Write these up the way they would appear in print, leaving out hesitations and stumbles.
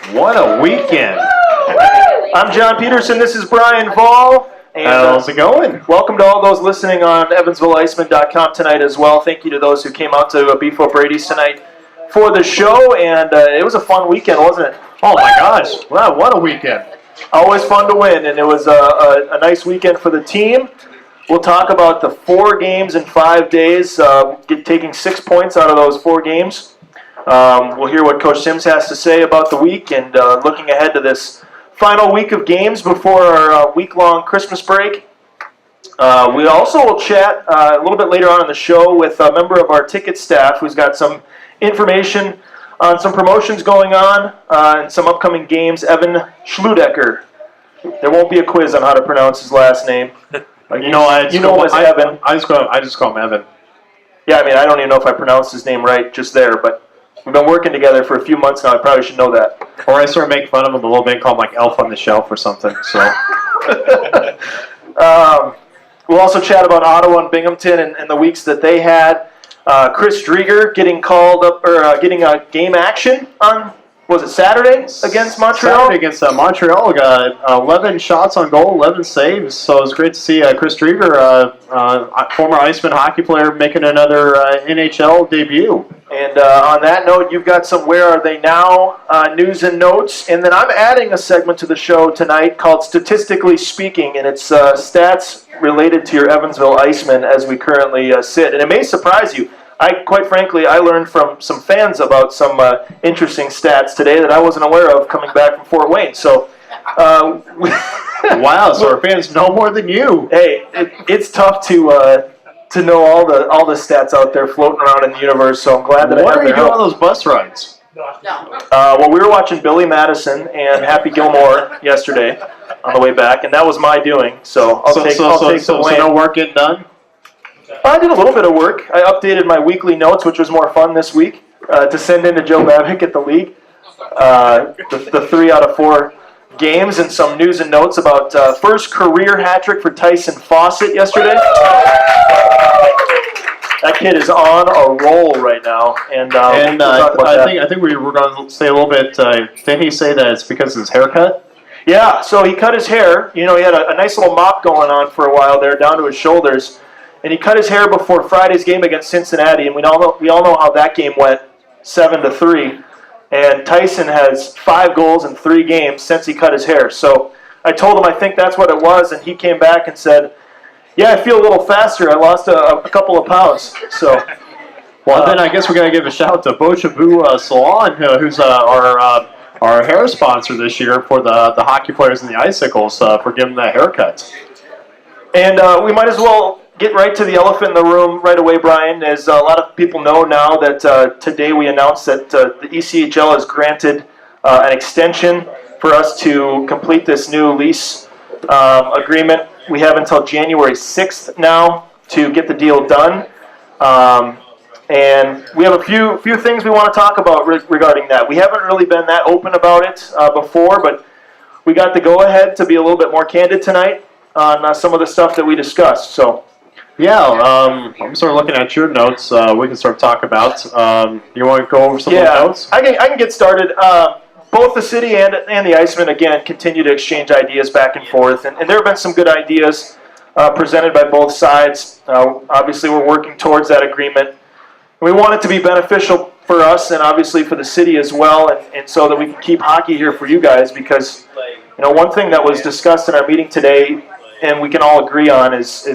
What a weekend. I'm John Peterson. This is Brian Vall. And how's it going? Welcome to all those listening on EvansvilleIcemen.com tonight as well. Thank you to those who came out to Beef O Brady's tonight for the show. And it was a fun weekend, wasn't it? Oh my gosh. Wow, what a weekend. Always fun to win. And it was a nice weekend for the team. We'll talk about the 4 games in 5 days, taking 6 points out of those 4 games. We'll hear what Coach Sims has to say about the week and looking ahead to this final week of games before our week-long Christmas break. We also will chat a little bit later on in the show with a member of our ticket staff who's got some information on some promotions going on and some upcoming games, Evan Schludecker. There won't be a quiz on how to pronounce his last name. Evan. I just call him Evan. Yeah, I mean, I don't even know if I pronounced his name right just there, but we've been working together for a few months now. I probably should know that. Or I sort of make fun of him a little bit, call him like Elf on the Shelf or something. So, we'll also chat about Ottawa and Binghamton and the weeks that they had. Chris Drieger getting called up or getting a game action on, was it Saturday against Montreal? Saturday against Montreal. Got 11 shots on goal, 11 saves. So it was great to see Chris Drieger, former IceMen hockey player, making another NHL debut. And on that note, you've got some Where Are They Now news and notes. And then I'm adding a segment to the show tonight called Statistically Speaking, and it's stats related to your Evansville Icemen as we currently sit. And it may surprise you. Quite frankly, I learned from some fans about some interesting stats today that I wasn't aware of coming back from Fort Wayne. So, wow, so our fans know more than you. Hey, it's tough to know all the stats out there floating around in the universe. So I'm glad that What I have are you doing on those bus rides? Well, we were watching Billy Madison and Happy Gilmore yesterday on the way back, and that was my doing. So I'll take the blame. So no work getting done? I did a little bit of work. I updated my weekly notes, which was more fun this week, to send in to Joe Babick at the league. The 3 out of 4 games and some news and notes about first career hat trick for Tyson Fawcett yesterday. That kid is on a roll right now, and we'll talk about I think we were going to say a little bit. Didn't he say that it's because of his haircut? Yeah, so he cut his hair. You know, he had a nice little mop going on for a while there, down to his shoulders. And he cut his hair before Friday's game against Cincinnati, and we all know how that game went, 7-3. And Tyson has 5 goals in 3 games since he cut his hair. So I told him I think that's what it was, and he came back and said, "Yeah, I feel a little faster. I lost a couple of pounds." So, well, then I guess we're going to give a shout out to Bochabu Salon, who's our hair sponsor this year for the hockey players and the Icicles for giving that haircut. And we might as well get right to the elephant in the room right away, Brian. As a lot of people know now that today we announced that the ECHL has granted an extension for us to complete this new lease agreement. We have until January 6th now to get the deal done. And we have a few things we want to talk about regarding that. We haven't really been that open about it before, but we got the go-ahead to be a little bit more candid tonight on some of the stuff that we discussed. So. Yeah, I'm sort of looking at your notes. We can sort of talk about. You want to go over some of the notes? I can get started. Both the city and the Icemen, again, continue to exchange ideas back and forth. And there have been some good ideas presented by both sides. Obviously, we're working towards that agreement. We want it to be beneficial for us and obviously for the city as well, and so that we can keep hockey here for you guys. Because, one thing that was discussed in our meeting today, and we can all agree on, is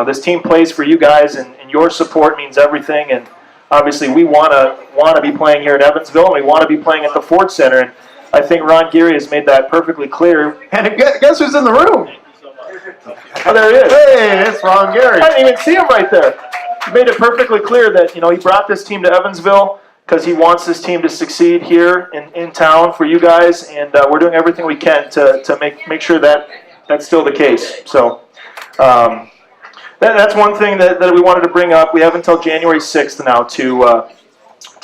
this team plays for you guys, and your support means everything. And obviously, we want to be playing here in Evansville, and we want to be playing at the Ford Center. And I think Ron Geary has made that perfectly clear. And guess who's in the room? Oh, there he is. Hey, it's Ron Geary. I didn't even see him right there. He made it perfectly clear that he brought this team to Evansville because he wants this team to succeed here in town for you guys, and we're doing everything we can to make sure that that's still the case. So. That's one thing that we wanted to bring up. We have until January 6th now to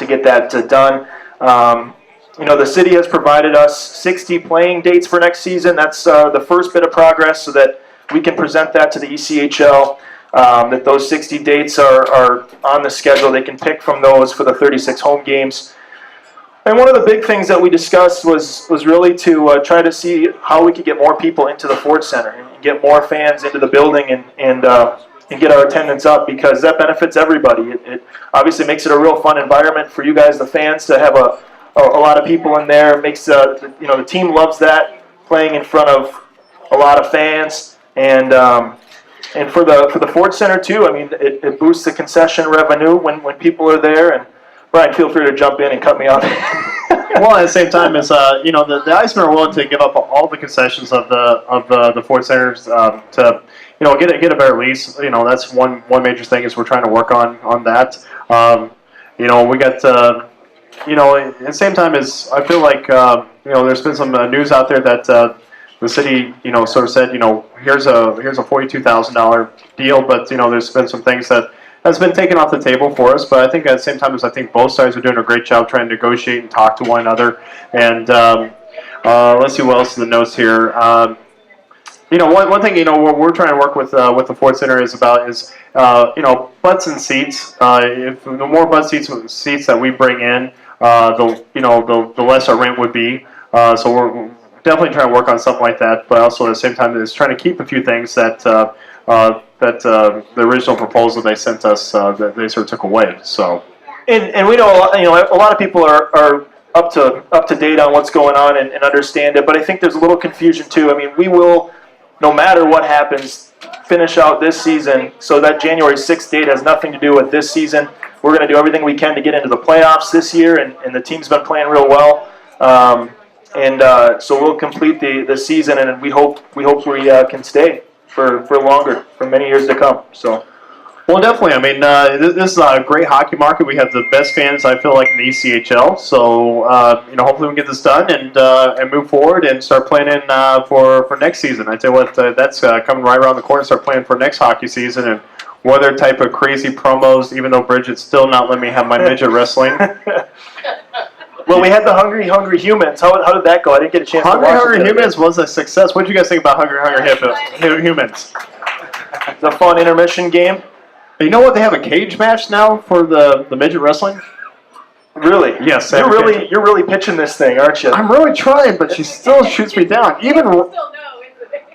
get that done. The city has provided us 60 playing dates for next season. That's the first bit of progress so that we can present that to the ECHL, that those 60 dates are on the schedule. They can pick from those for the 36 home games. And one of the big things that we discussed was really to try to see how we could get more people into the Ford Center and get more fans into the building and get our attendance up, because that benefits everybody. It obviously makes it a real fun environment for you guys, the fans, to have a lot of people in there. It makes the team loves that, playing in front of a lot of fans, and for the Ford Center too. I mean, it boosts the concession revenue when people are there. And Brian, feel free to jump in and cut me off. Well, at the same time, is the IceMen are willing to give up all the concessions of the Ford Centers to get a better lease. That's one major thing is we're trying to work on that. We got at the same time is I feel like there's been some news out there that the city sort of said here's a $42,000 deal, but there's been some things that has been taken off the table for us. But I think at the same time I think both sides are doing a great job trying to negotiate and talk to one another. And let's see what else in the notes here. One thing what we're trying to work with the Ford Center is butts and seats. If the more butt seats that we bring in, the less our rent would be. So we're definitely trying to work on something like that. But also at the same time is trying to keep a few things that the original proposal they sent us that they sort of took away. So, and we know a lot of people are up to date on what's going on and understand it. But I think there's a little confusion too. I mean, we will, no matter what happens, finish out this season. So that January 6th date has nothing to do with this season. We're going to do everything we can to get into the playoffs this year, and the team's been playing real well. So we'll complete the season, and we hope we can stay for longer, for many years to come. So, well, definitely. I mean, this is a great hockey market. We have the best fans, I feel like, in the ECHL. So, hopefully we can get this done and move forward and start planning for next season. I tell you what, that's coming right around the corner. Start planning for next hockey season and what other type of crazy promos. Even though Bridget's still not letting me have my midget wrestling. Well, we had the Hungry Humans. How did that go? I didn't get a chance to watch it. Hungry Humans was a success. What did you guys think about Hungry Humans? It's a fun intermission game. You know what? They have a cage match now for the midget wrestling. Really? Yes. You're really pitching this thing, aren't you? I'm really trying, but she still shoots me down. Even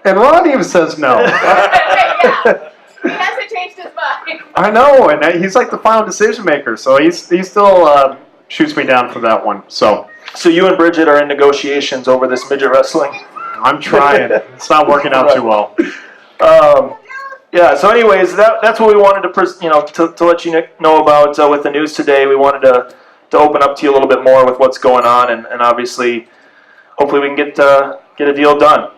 and Ron even says no. Yeah. He hasn't changed his mind. I know, and he's like the final decision maker, so he's still shoots me down for that one. So you and Bridget are in negotiations over this midget wrestling. I'm trying. It's not working out too well. Yeah. So, anyways, that's what we wanted to let you know about with the news today. We wanted to open up to you a little bit more with what's going on, and obviously, hopefully, we can get a deal done.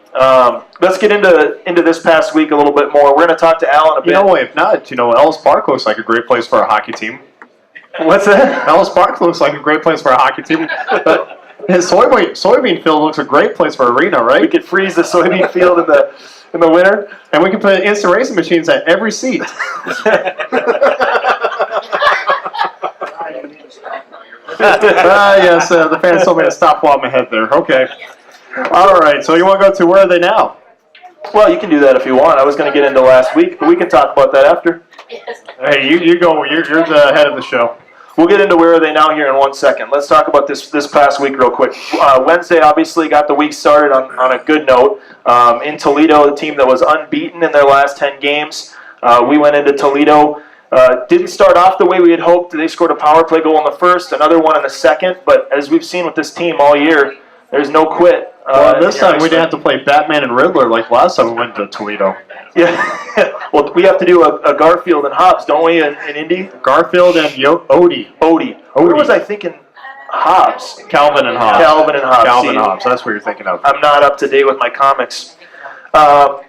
Let's get into this past week a little bit more. We're going to talk to Alan a bit. If not, Ellis Park looks like a great place for a hockey team. What's that? Ellis Park looks like a great place for a hockey team. But his soybean field looks a great place for arena, right? We could freeze the soybean field in the winter, and we can put instant racing machines at every seat. Yes, the fans told me to stop while I'm ahead there. Okay. All right, so you want to go to where are they now? Well, you can do that if you want. I was going to get into last week, but we can talk about that after. Hey, you go. You're the head of the show. We'll get into where are they now here in 1 second. Let's talk about this past week real quick. Wednesday obviously got the week started on a good note. In Toledo, the team that was unbeaten in their last 10 games. We went into Toledo. Didn't start off the way we had hoped. They scored a power play goal in the first, another one in the second. But as we've seen with this team all year, there's no quit. Well, this time we didn't have to play Batman and Riddler like last time we went to Toledo. Yeah. Well, we have to do a Garfield and Hobbs, don't we, in Indy? Garfield and Odie. Where was I thinking? Hobbs. Calvin and Hobbs. See, Hobbs. That's what you're thinking of. I'm not up to date with my comics. So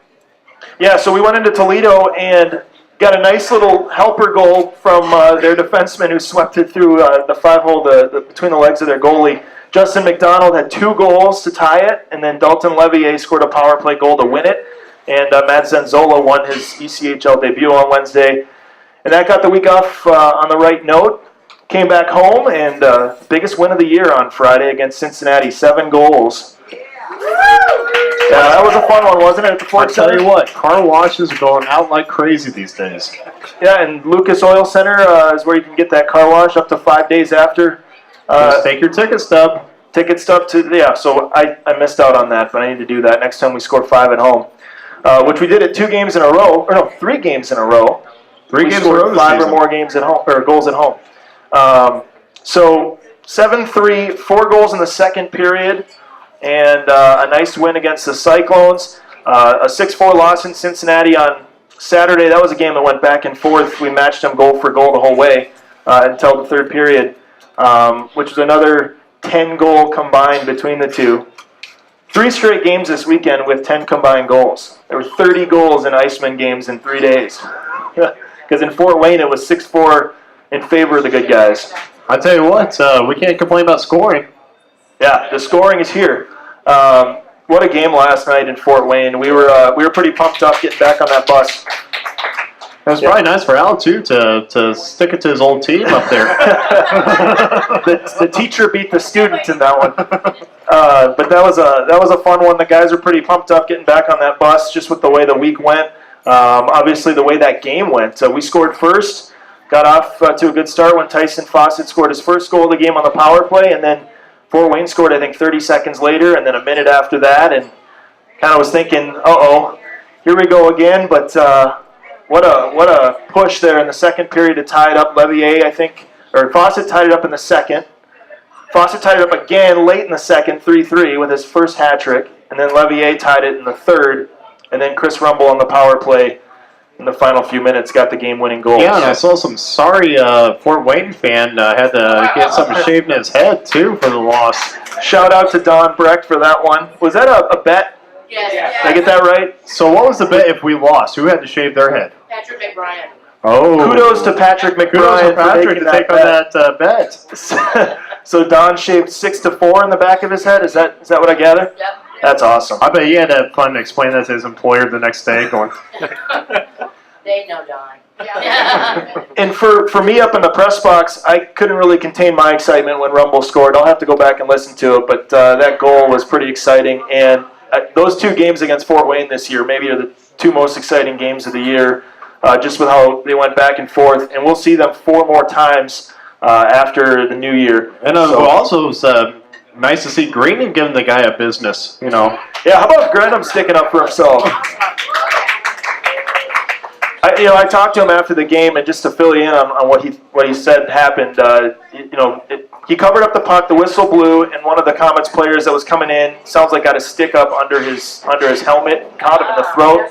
we went into Toledo and got a nice little helper goal from their defenseman who swept it through the 5-hole between the legs of their goalie. Justin McDonald had 2 goals to tie it, and then Dalton Levier scored a power play goal to win it. And Matt Zenzola won his ECHL debut on Wednesday. And that got the week off on the right note. Came back home, and biggest win of the year on Friday against Cincinnati, 7 goals. Yeah, that was a fun one, wasn't it? At the Ford I'll tell Center? you what, car washes are going out like crazy these days. Yeah, and Lucas Oil Center is where you can get that car wash up to 5 days after Just take your ticket stub. Ticket stub so I missed out on that, but I need to do that next time we score 5 at home, which we did at 3 games in a row. 3 games in a row. 3 games in a row. 5 or more games at home, or goals at home. So 7-3, 4 goals in the second period, and a nice win against the Cyclones. A 6-4 loss in Cincinnati on Saturday. That was a game that went back and forth. We matched them goal for goal the whole way until the third period, which was another 10-goal combined between the two. 3 straight games this weekend with 10 combined goals. There were 30 goals in IceMen games in 3 days. Because in Fort Wayne, it was 6-4 in favor of the good guys. I tell you what, we can't complain about scoring. Yeah, the scoring is here. What a game last night in Fort Wayne. We were pretty pumped up getting back on that bus. It was probably nice for Al, too, to stick it to his old team up there. The teacher beat the student in that one. But that was a fun one. The guys were pretty pumped up getting back on that bus just with the way the week went. Obviously, the way that game went. We scored first, got off to a good start when Tyson Fawcett scored his first goal of the game on the power play, and then Fort Wayne scored, I think, 30 seconds later, and then a minute after that, and kind of was thinking, uh-oh, here we go again, but what a push there in the second period to tie it up. Levier, I think, or Fawcett tied it up in the second. Fawcett tied it up again late in the second, 3-3, with his first hat trick, and then Levier tied it in the third, and then Chris Rumble on the power play in the final few minutes got the game-winning goal. Yeah, and I saw some sorry Fort Wayne fan had to get something shaved in his head, too, for the loss. Shout out to Don Brecht for that one. Was that a bet? Yes. Did I get that right? So what was the bet if we lost? Who had to shave their head? Patrick McBrien. Oh. Kudos to Patrick McBrien Kudos to for Patrick making to take on that bet. So Don shaved 6-4 in the back of his head. Is that what I gather? Yep. That's awesome. I bet he had to have fun to explain that to his employer the next day, going, They know Don. Yeah. And for me up in the press box, I couldn't really contain my excitement when Rumble scored. I'll have to go back and listen to it, but that goal was pretty exciting. And those 2 games against Fort Wayne this year maybe are the 2 most exciting games of the year, just with how they went back and forth. And we'll see them 4 more times after the new year. and also, it was nice to see Green giving the guy a business, you know. Yeah, how about Grenham sticking up for himself? I talked to him after the game, and just to fill you in on what he said happened, he covered up the puck, the whistle blew, and one of the Comets players that was coming in, sounds like got a stick up under his helmet, caught him in the throat.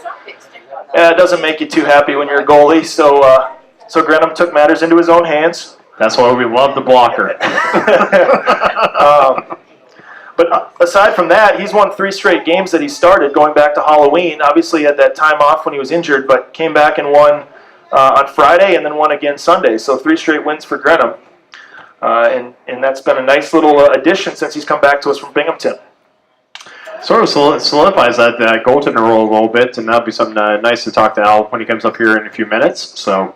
It doesn't make you too happy when you're a goalie, so Grenham took matters into his own hands. That's why we love the blocker. But aside from that, he's won 3 straight games that he started going back to Halloween. Obviously, he had that time off when he was injured, but came back and won on Friday and then won again Sunday. So 3 straight wins for Grenham. And that's been a nice little addition since he's come back to us from Binghamton. Sort of solidifies that goaltender role a little bit, and that'll be something nice to talk to Al when he comes up here in a few minutes. So.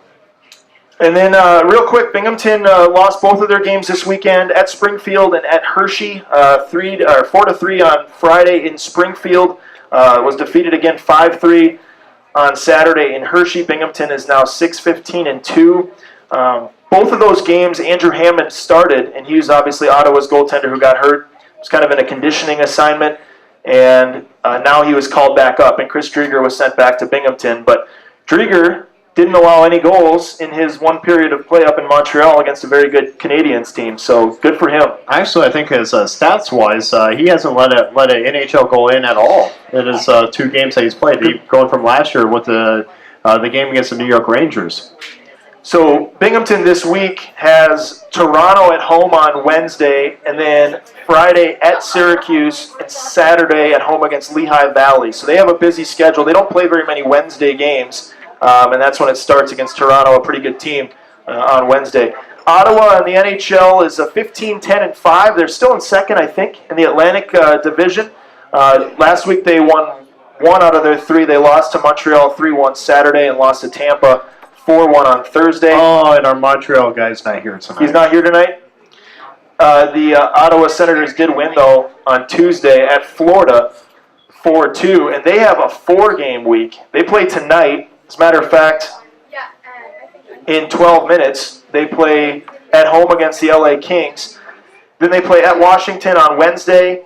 And then, real quick, Binghamton lost both of their games this weekend at Springfield and at Hershey. 4-3 on Friday in Springfield. Was defeated again 5-3 on Saturday in Hershey. Binghamton is now 6-15-2. Both of those games, Andrew Hammond started, and he was obviously Ottawa's goaltender who got hurt. It was kind of in a conditioning assignment, and now he was called back up, and Chris Drieger was sent back to Binghamton. But Drieger didn't allow any goals in his one period of play up in Montreal against a very good Canadiens team, so good for him. Actually, I think his stats-wise, he hasn't let an NHL goal in at all in his 2 games that he's played, going from last year with the game against the New York Rangers. So Binghamton this week has Toronto at home on Wednesday, and then Friday at Syracuse, and Saturday at home against Lehigh Valley. So they have a busy schedule. They don't play very many Wednesday games. And that's when it starts against Toronto, a pretty good team, on Wednesday. Ottawa in the NHL is a 15-10-5. They're still in second, I think, in the Atlantic Division. Last week they won 1 out of their 3. They lost to Montreal 3-1 Saturday and lost to Tampa 4-1 on Thursday. Oh, and our Montreal guy's not here tonight. He's not here tonight? The Ottawa Senators did win, though, on Tuesday at Florida 4-2, and they have a 4-game week. They play tonight. As a matter of fact, in 12 minutes, they play at home against the LA Kings. Then they play at Washington on Wednesday,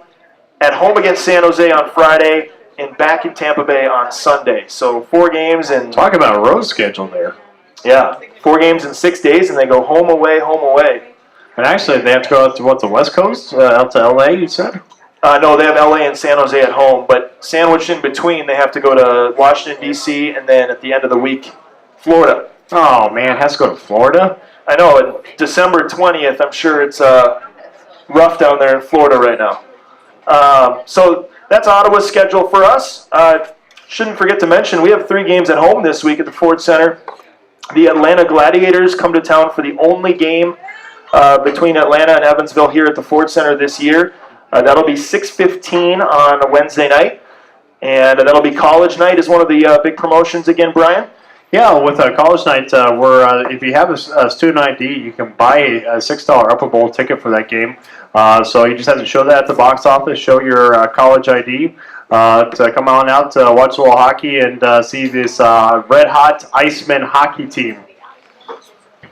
at home against San Jose on Friday, and back in Tampa Bay on Sunday. So 4 games and Talk about a road schedule there. yeah, 4 games in 6 days, and they go home away, home away. And actually, they have to go out to the West Coast, out to LA. You said. No, they have LA and San Jose at home, but sandwiched in between, they have to go to Washington, D.C., and then at the end of the week, Florida. Oh man, has to go to Florida. I know, and December 20th, I'm sure it's rough down there in Florida right now. So that's Ottawa's schedule for us. Shouldn't forget to mention, we have 3 games at home this week at the Ford Center. The Atlanta Gladiators come to town for the only game between Atlanta and Evansville here at the Ford Center this year. That'll be 6:15 on a Wednesday night, and that'll be college night is one of the big promotions again, Brian. Yeah, with college night, if you have a student ID, you can buy a $6 Upper Bowl ticket for that game. So you just have to show that at the box office, show your college ID to come on out to watch a little hockey and see this red-hot IceMen hockey team.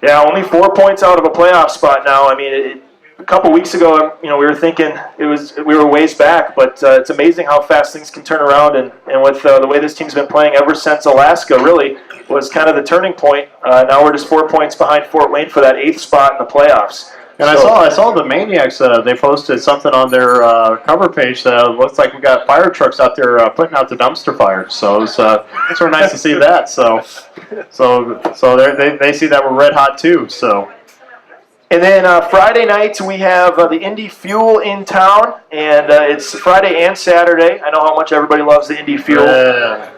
Yeah, only 4 points out of a playoff spot now. I mean, a couple weeks ago, we were thinking we were ways back, but it's amazing how fast things can turn around. And with the way this team's been playing ever since Alaska, really was kind of the turning point. Now we're just 4 points behind Fort Wayne for that 8th spot in the playoffs. And I saw the Maniacs. They posted something on their cover page that looks like we got fire trucks out there putting out the dumpster fires. So it's sort of nice to see that. So they see that we're red hot too. So. And then Friday night we have the Indy Fuel in town, and it's Friday and Saturday. I know how much everybody loves the Indy Fuel. Yeah.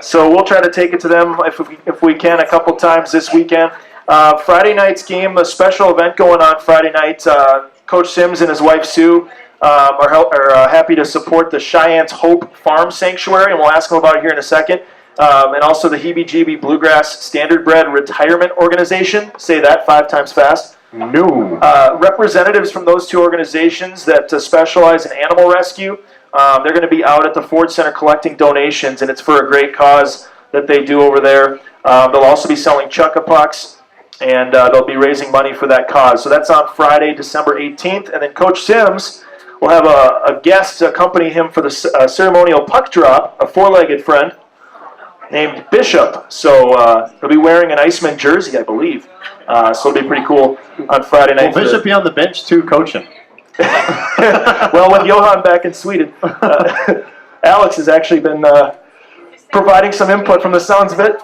So we'll try to take it to them if we can a couple times this weekend. Friday night's game, a special event going on Friday night. Coach Sims and his wife Sue are happy to support the Cheyenne's Hope Farm Sanctuary, and we'll ask them about it here in a second. And also the Heebie Jeebie Bluegrass Standard Bred Retirement Organization. Say that 5 times fast. No. Representatives from those 2 organizations that specialize in animal rescue, they're going to be out at the Ford Center collecting donations, and it's for a great cause that they do over there. They'll also be selling Chuck-a-Pucks, and they'll be raising money for that cause. So that's on Friday, December 18th, and then Coach Sims will have a guest accompany him for the ceremonial puck drop, a 4-legged friend named Bishop. So he'll be wearing an IceMen jersey, I believe. So it'll be pretty cool on Friday night. Will Bishop be on the bench too, coaching? Well, with Johan back in Sweden, Alex has actually been providing some input from the sounds of it.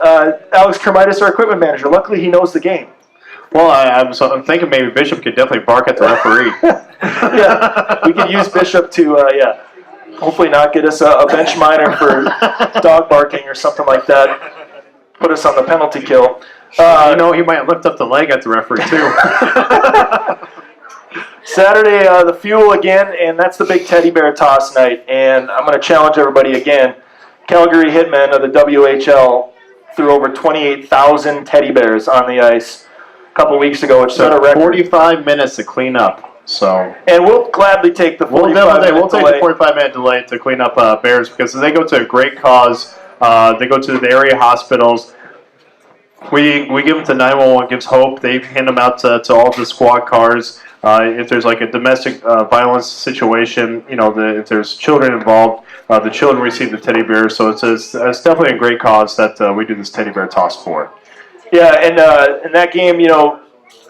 Alex Kermitis, our equipment manager. Luckily, he knows the game. Well, I'm thinking maybe Bishop could definitely bark at the referee. Yeah, we could use Bishop to, hopefully not get us a bench minor for dog barking or something like that. Put us on the penalty kill. He might lift up the leg at the referee too. Saturday, the Fuel again, and that's the big teddy bear toss night. And I'm going to challenge everybody again. Calgary Hitmen of the WHL threw over 28,000 teddy bears on the ice a couple weeks ago, which set a record. 45 minutes to clean up. So. And we'll gladly take the 45-minute We'll take the 45-minute delay to clean up bears because they go to a great cause. They go to the area hospitals. We give them to 911, gives hope. They hand them out to all the squad cars. If there's like a domestic violence situation, if there's children involved, the children receive the teddy bears. So it's definitely a great cause that we do this teddy bear toss for. Yeah, and in that game,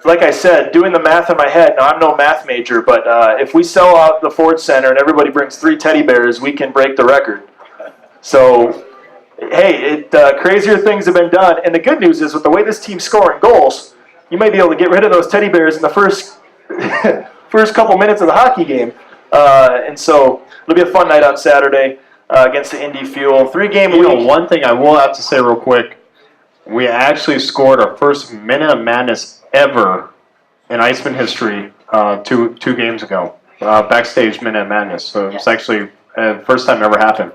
like I said, doing the math in my head, now I'm no math major, but if we sell out the Ford Center and everybody brings 3 teddy bears, we can break the record. So, hey, crazier things have been done. And the good news is, with the way this team's scoring goals, you may be able to get rid of those teddy bears in the first couple minutes of the hockey game. And so it'll be a fun night on Saturday against the Indy Fuel. 3-game week. One thing I will have to say real quick, we actually scored our first Minute of Madness ever in IceMen history 2 games ago. Backstage Minute of Madness. So it's actually the first time ever happened.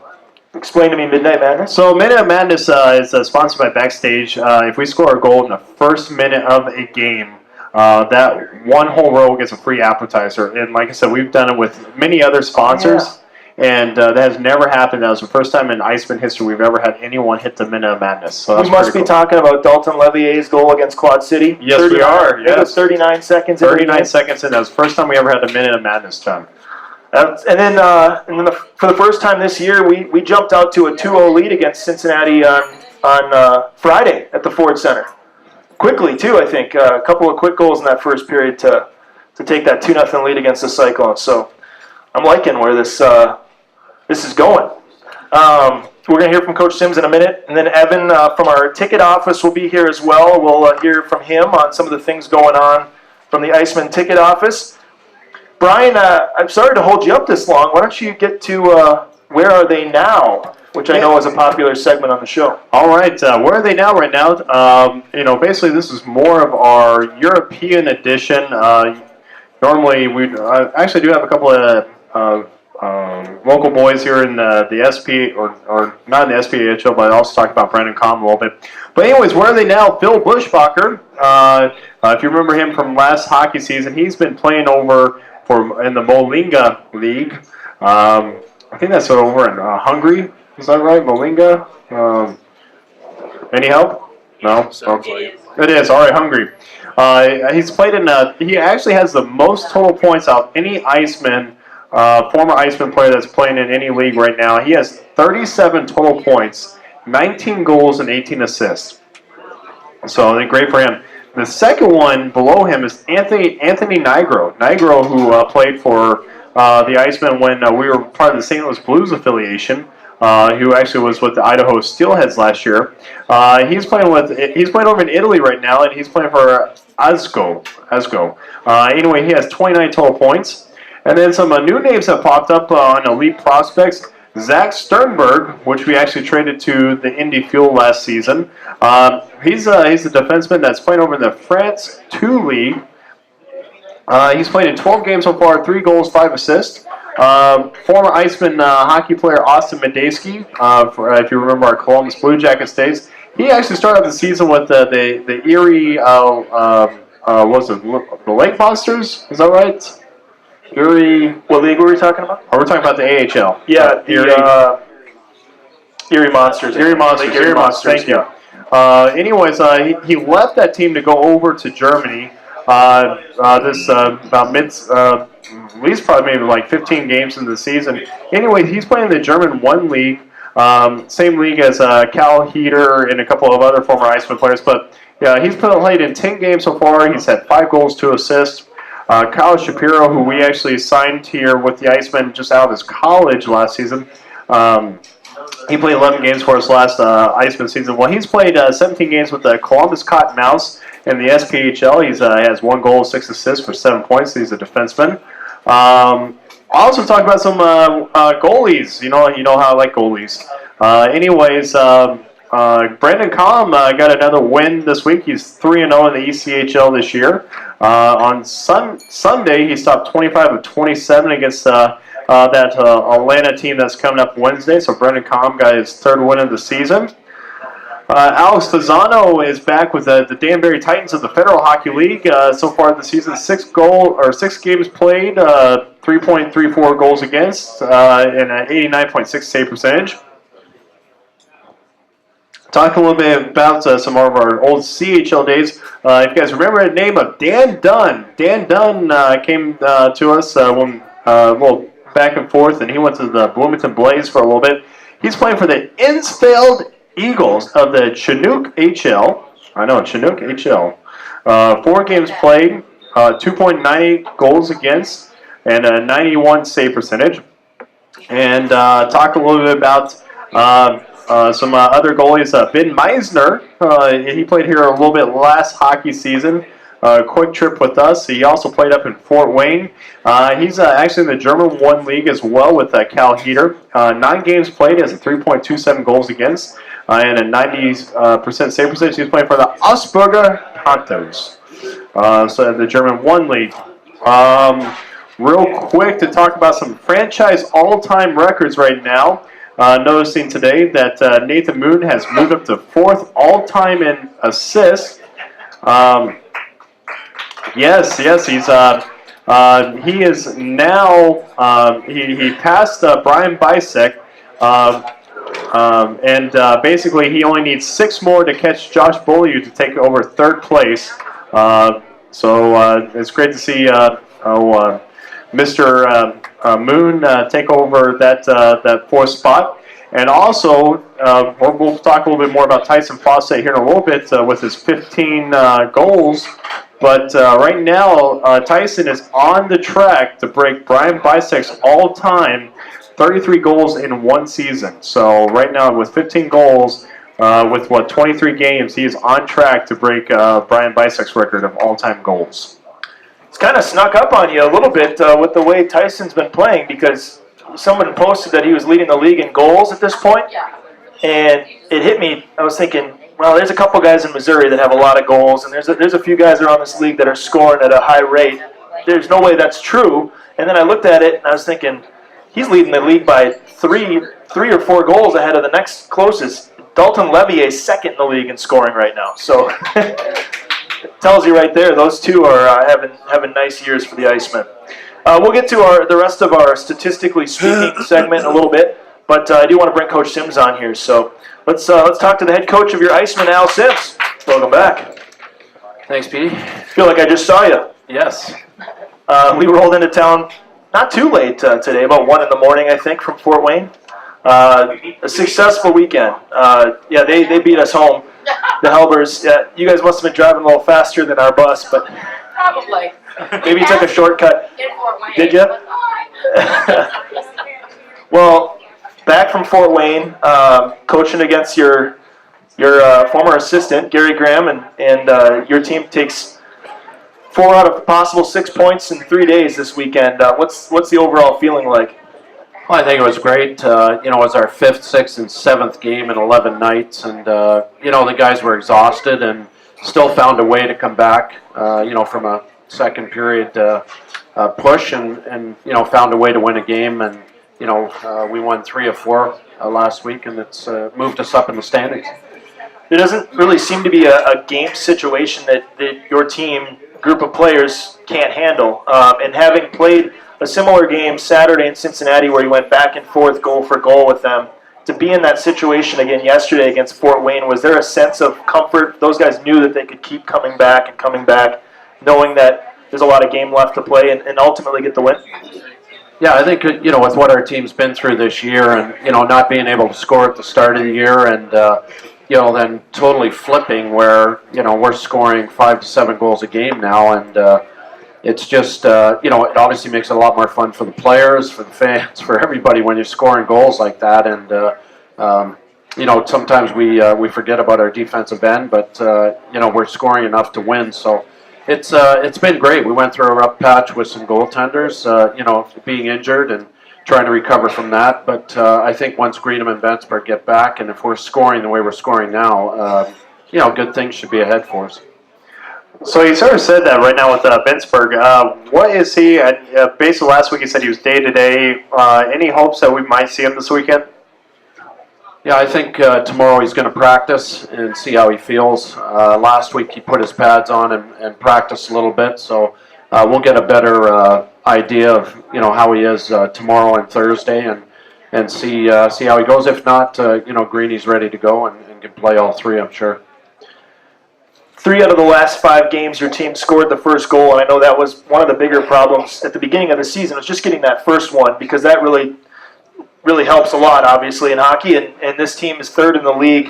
Explain to me Midnight Madness. So Minute of Madness is sponsored by Backstage. If we score a goal in the first minute of a game, that one whole row gets a free appetizer. And like I said, we've done it with many other sponsors. And that has never happened. That was the first time in IceMen history we've ever had anyone hit the minute of madness. So that's we must be cool. talking about Dalton Levier's goal against Quad City. Yes, we are. It was 39 seconds. 39 seconds in. That was the first time we ever had a minute of madness done. And then for the first time this year, we jumped out to a 2-0 lead against Cincinnati on Friday at the Ford Center. Quickly, too, I think. A couple of quick goals in that first period to take that 2-0 lead against the Cyclones. So I'm liking where this is going. We're going to hear from Coach Sims in a minute. And then Evan from our ticket office will be here as well. We'll hear from him on some of the things going on from the IceMen ticket office. Brian, I'm sorry to hold you up this long. Why don't you get to Where Are They Now, which I know is a popular segment on the show. All right, where are they now? Right now, basically this is more of our European edition. Normally, we actually do have a couple of local boys here in the SP, or not in the SPHL, but I also talk about Brandon Comm a little bit. But anyways, where are they now? Phil Bushbacher, if you remember him from last hockey season, he's been playing over in the Molinga League. I think that's over in Hungary. Is that right, Molinga? Any help? No? It is. All right, Hungary. He's played in he actually has the most total points out of any IceMen, former IceMen player that's playing in any league right now. He has 37 total points, 19 goals, and 18 assists. So, great for him. The second one below him is Anthony Nigro. Nigro, who played for the IceMen when we were part of the St. Louis Blues affiliation, who actually was with the Idaho Steelheads last year. He's playing over in Italy right now, and he's playing for Asco. Anyway, he has 29 total points. And then some new names have popped up on Elite Prospects. Zach Sternberg, which we actually traded to the Indy Fuel last season. He's a defenseman that's playing over in the France 2 League. He's played in 12 games so far, 3 goals, 5 assists. Former IceMen hockey player Austin Medeski, if you remember our Columbus Blue Jackets days. He actually started the season with the Erie, the Lake Monsters? Is that right? Erie. What league were we talking about? Oh, we're talking about the AHL. Yeah, Erie Monsters. Erie Monsters. Thank you. Anyways, he left that team to go over to Germany. About at least probably maybe like 15 games into the season. Anyway, he's playing in the German 1 league, same league as Cal Heater and a couple of other former IceMen players. But yeah, he's played in 10 games so far. He's had 5 goals, 2 assists. Kyle Shapiro, who we actually signed here with the IceMen just out of his college last season. He played 11 games for us last IceMen season. Well, he's played 17 games with the Columbus Cottonmouths in the SPHL. He has 1 goal, 6 assists for 7 points. He's a defenseman. I'll also talk about some goalies. You know how I like goalies. Anyways, Brandon Comm got another win this week. He's 3-0 in the ECHL this year. On Sunday, he stopped 25 of 27 against that Atlanta team that's coming up Wednesday. So Brandon Comm got his 3rd win of the season. Alex Fasano is back with the Danbury Titans of the Federal Hockey League. So far this season, 6 games played, 3.34 goals against, and an 89.6 save percentage. Talk a little bit about some more of our old CHL days. If you guys remember the name of Dan Dunn. Dan Dunn came to us when a little back and forth, and he went to the Bloomington Blaze for a little bit. He's playing for the Innsfield Eagles of the Chinook HL. I know, Chinook HL. 4 games played, 2.98 goals against, and a 91 save percentage. And talk a little bit about some other goalies. Ben Meisner, he played here a little bit last hockey season. Quick trip with us. He also played up in Fort Wayne. He's actually in the German 1 league as well with Cal Heater. 9 games played, has a 3.27 goals against, and a 90% save percentage. He's playing for the Augsburger Panthers. So the German 1 league. Real quick to talk about some franchise all-time records right now. Noticing today that Nathan Moon has moved up to 4th all-time in assists. Yes, he's He is now he passed Brian Bisek, and basically he only needs 6 more to catch Josh Beaulieu to take over 3rd place. So it's great to see Mr. Moon take over that 4th spot. And also, we'll talk a little bit more about Tyson Fawcett here in a little bit with his 15 goals. But right now, Tyson is on the track to break Brian Bisek's all-time 33 goals in one season. So right now, with 15 goals, with 23 games, he is on track to break Brian Bisek's record of all-time goals. It's kind of snuck up on you a little bit with the way Tyson's been playing, because someone posted that he was leading the league in goals at this point, and it hit me. I was thinking, well, there's a couple guys in Missouri that have a lot of goals, and there's a few guys around this league that are scoring at a high rate. There's no way that's true. And then I looked at it, and I was thinking, he's leading the league by three or 4 goals ahead of the next closest. Dalton Levier is 2nd in the league in scoring right now. So it tells you right there, those two are having nice years for the IceMen. We'll get to the rest of our statistically speaking segment in a little bit, but I do want to bring Coach Sims on here. So let's talk to the head coach of your IceMen, Al Sims. Welcome back. Thanks, Petey. Feel like I just saw you. Yes. We rolled into town not too late today, about 1 in the morning, I think, from Fort Wayne. A successful weekend. Yeah, they beat us home, the Helbers. Yeah, you guys must have been driving a little faster than our bus, but Probably. maybe you took a shortcut. In Fort Wayne. Did you? Well, back from Fort Wayne, coaching against your former assistant, Gary Graham, and your team takes 4 out of possible 6 points in 3 days this weekend. What's the overall feeling like? Well, I think it was great. It was our 5th, 6th, and 7th game in 11 nights, and the guys were exhausted and still found a way to come back. From a second period push, and found a way to win a game, and we won 3 of 4 last week, and it's moved us up in the standings. There doesn't really seem to be a game situation that your team, group of players, can't handle. And having played a similar game Saturday in Cincinnati where you went back and forth goal for goal with them, to be in that situation again yesterday against Fort Wayne, was there a sense of comfort? Those guys knew that they could keep coming back, knowing that there's a lot of game left to play and ultimately get the win? Yeah, I think, with what our team's been through this year and, not being able to score at the start of the year and, then totally flipping where, we're scoring 5 to 7 goals a game now, and it's just, it obviously makes it a lot more fun for the players, for the fans, for everybody when you're scoring goals like that. And, sometimes we forget about our defensive end, but, we're scoring enough to win. So it's been great. We went through a rough patch with some goaltenders, being injured and trying to recover from that. But I think once Greenham and Bensburg get back, and if we're scoring the way we're scoring now, good things should be ahead for us. So you sort of said that right now with Bensburg. What is he? Basically, last week he said he was day-to-day. Any hopes that we might see him this weekend? Yeah, I think tomorrow he's going to practice and see how he feels. Last week he put his pads on and practiced a little bit, so we'll get a better idea of how he is tomorrow and Thursday, and see how he goes. If not, Greeny's ready to go and can play all 3, I'm sure. 3 out of the last 5 games, your team scored the first goal, and I know that was one of the bigger problems at the beginning of the season, was just getting that first one, because that really helps a lot, obviously, in hockey, and this team is 3rd in the league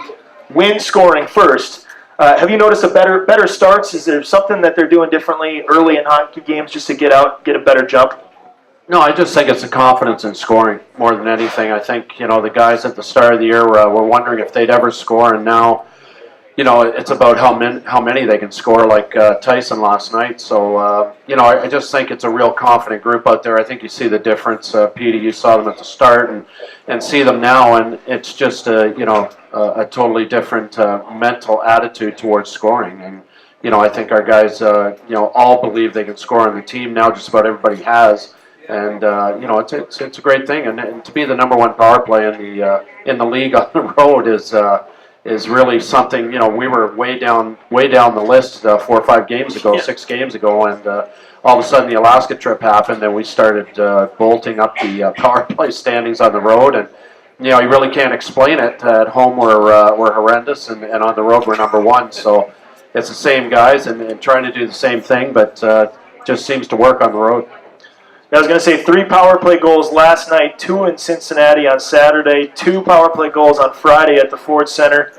when scoring first. Have you noticed a better starts? Is there something that they're doing differently early in hockey games just to get out, get a better jump? No, I just think it's the confidence in scoring more than anything. I think, the guys at the start of the year were wondering if they'd ever score, and now it's about how many they can score, like Tyson last night. So, I just think it's a real confident group out there. I think you see the difference. Petey, you saw them at the start and see them now, and it's just, a totally different mental attitude towards scoring. And, I think our guys, all believe they can score on the team now. Just about everybody has. And, it's a great thing. And to be the number 1 power play in the league on the road is really something. We were way down the list 4 or 5 games ago, 6 games ago, and all of a sudden the Alaska trip happened, and we started bolting up the power play standings on the road. And you really can't explain it. At home we're horrendous, and on the road we're number one. So it's the same guys and trying to do the same thing, but just seems to work on the road. I was going to say 3 power play goals last night, 2 in Cincinnati on Saturday, 2 power play goals on Friday at the Ford Center,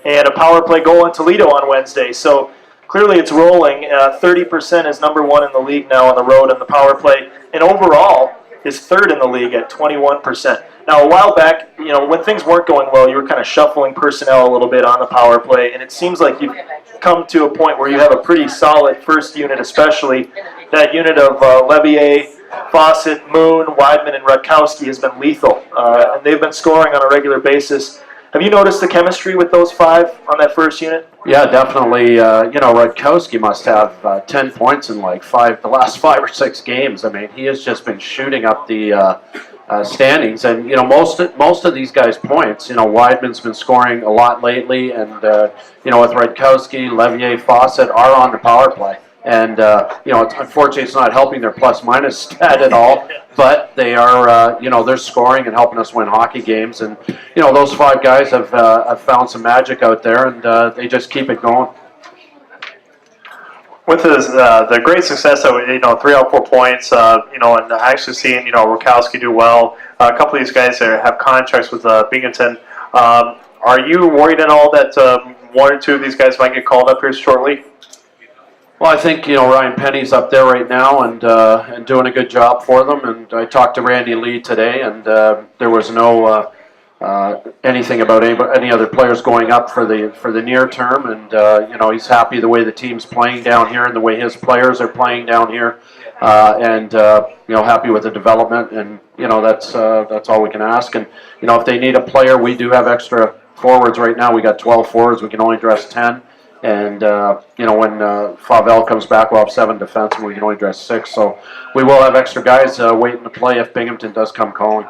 and a power play goal in Toledo on Wednesday. So clearly it's rolling. 30% is number 1 in the league now on the road on the power play, and overall is 3rd in the league at 21%. Now, a while back, when things weren't going well, you were kind of shuffling personnel a little bit on the power play, and it seems like you've come to a point where you have a pretty solid first unit, especially that unit of Levier, Fawcett, Moon, Weidman, and Rutkowski has been lethal, and they've been scoring on a regular basis. Have you noticed the chemistry with those 5 on that first unit? Yeah, definitely. Rutkowski must have 10 points in the last 5 or 6 games. I mean, he has just been shooting up the standings, and most of these guys' points. Weidman's been scoring a lot lately, and with Rutkowski, Levier, Fawcett are on the power play. And, unfortunately it's not helping their plus-minus stat at all, but they are, they're scoring and helping us win hockey games. And, those 5 guys have found some magic out there, and they just keep it going. With the great success of 3 out of 4 points, and actually seeing Rutkowski do well, a couple of these guys have contracts with Binghamton. Are you worried at all that 1 or 2 of these guys might get called up here shortly? Well, I think Ryan Penny's up there right now and doing a good job for them. And I talked to Randy Lee today, and there was no anything about any other players going up for the near term. And he's happy the way the team's playing down here and the way his players are playing down here, and happy with the development. And that's all we can ask. And if they need a player, we do have extra forwards right now. We got 12 forwards. We can only dress 10. And, when Favell comes back, we'll have 7 defensemen. We can only dress 6. So we will have extra guys waiting to play if Binghamton does come calling.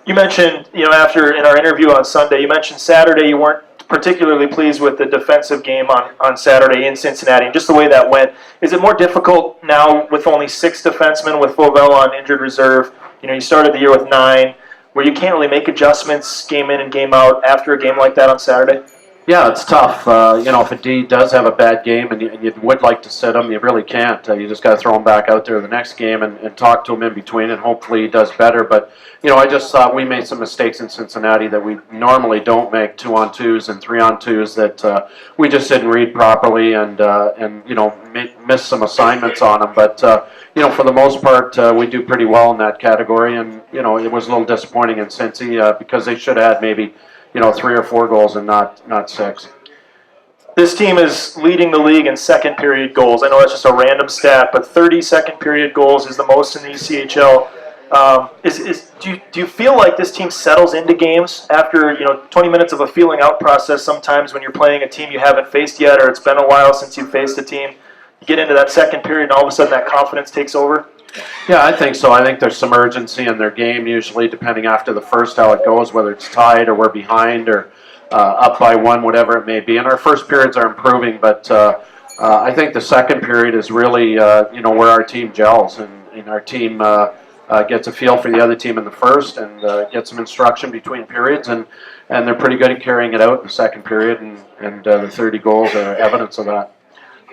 You mentioned, after in our interview on Sunday, you mentioned Saturday you weren't particularly pleased with the defensive game on Saturday in Cincinnati and just the way that went. Is it more difficult now with only 6 defensemen with Favell on injured reserve? You started the year with 9, where you can't really make adjustments game in and game out after a game like that on Saturday? Yeah, it's tough. If a D does have a bad game and you would like to sit him, you really can't. You just got to throw him back out there the next game and talk to him in between, and hopefully he does better. But, I just thought we made some mistakes in Cincinnati that we normally don't make, 2-on-2s and 3-on-2s, that we just didn't read properly and missed some assignments on them. But, for the most part, we do pretty well in that category. And, it was a little disappointing in Cincy because they should have had maybe 3 or 4 goals and not 6. This team is leading the league in second period goals. I know that's just a random stat, but 30 second period goals is the most in the ECHL. Do you feel like this team settles into games after 20 minutes of a feeling out process? Sometimes when you're playing a team you haven't faced yet, or it's been a while since you faced a team, you get into that second period and all of a sudden that confidence takes over? Yeah, I think so. I think there's some urgency in their game usually, depending after the first how it goes, whether it's tied or we're behind or up by 1, whatever it may be. And our first periods are improving, but I think the second period is really where our team gels, and our team gets a feel for the other team in the first and gets some instruction between periods, and they're pretty good at carrying it out in the second period, and the 30 goals are evidence of that.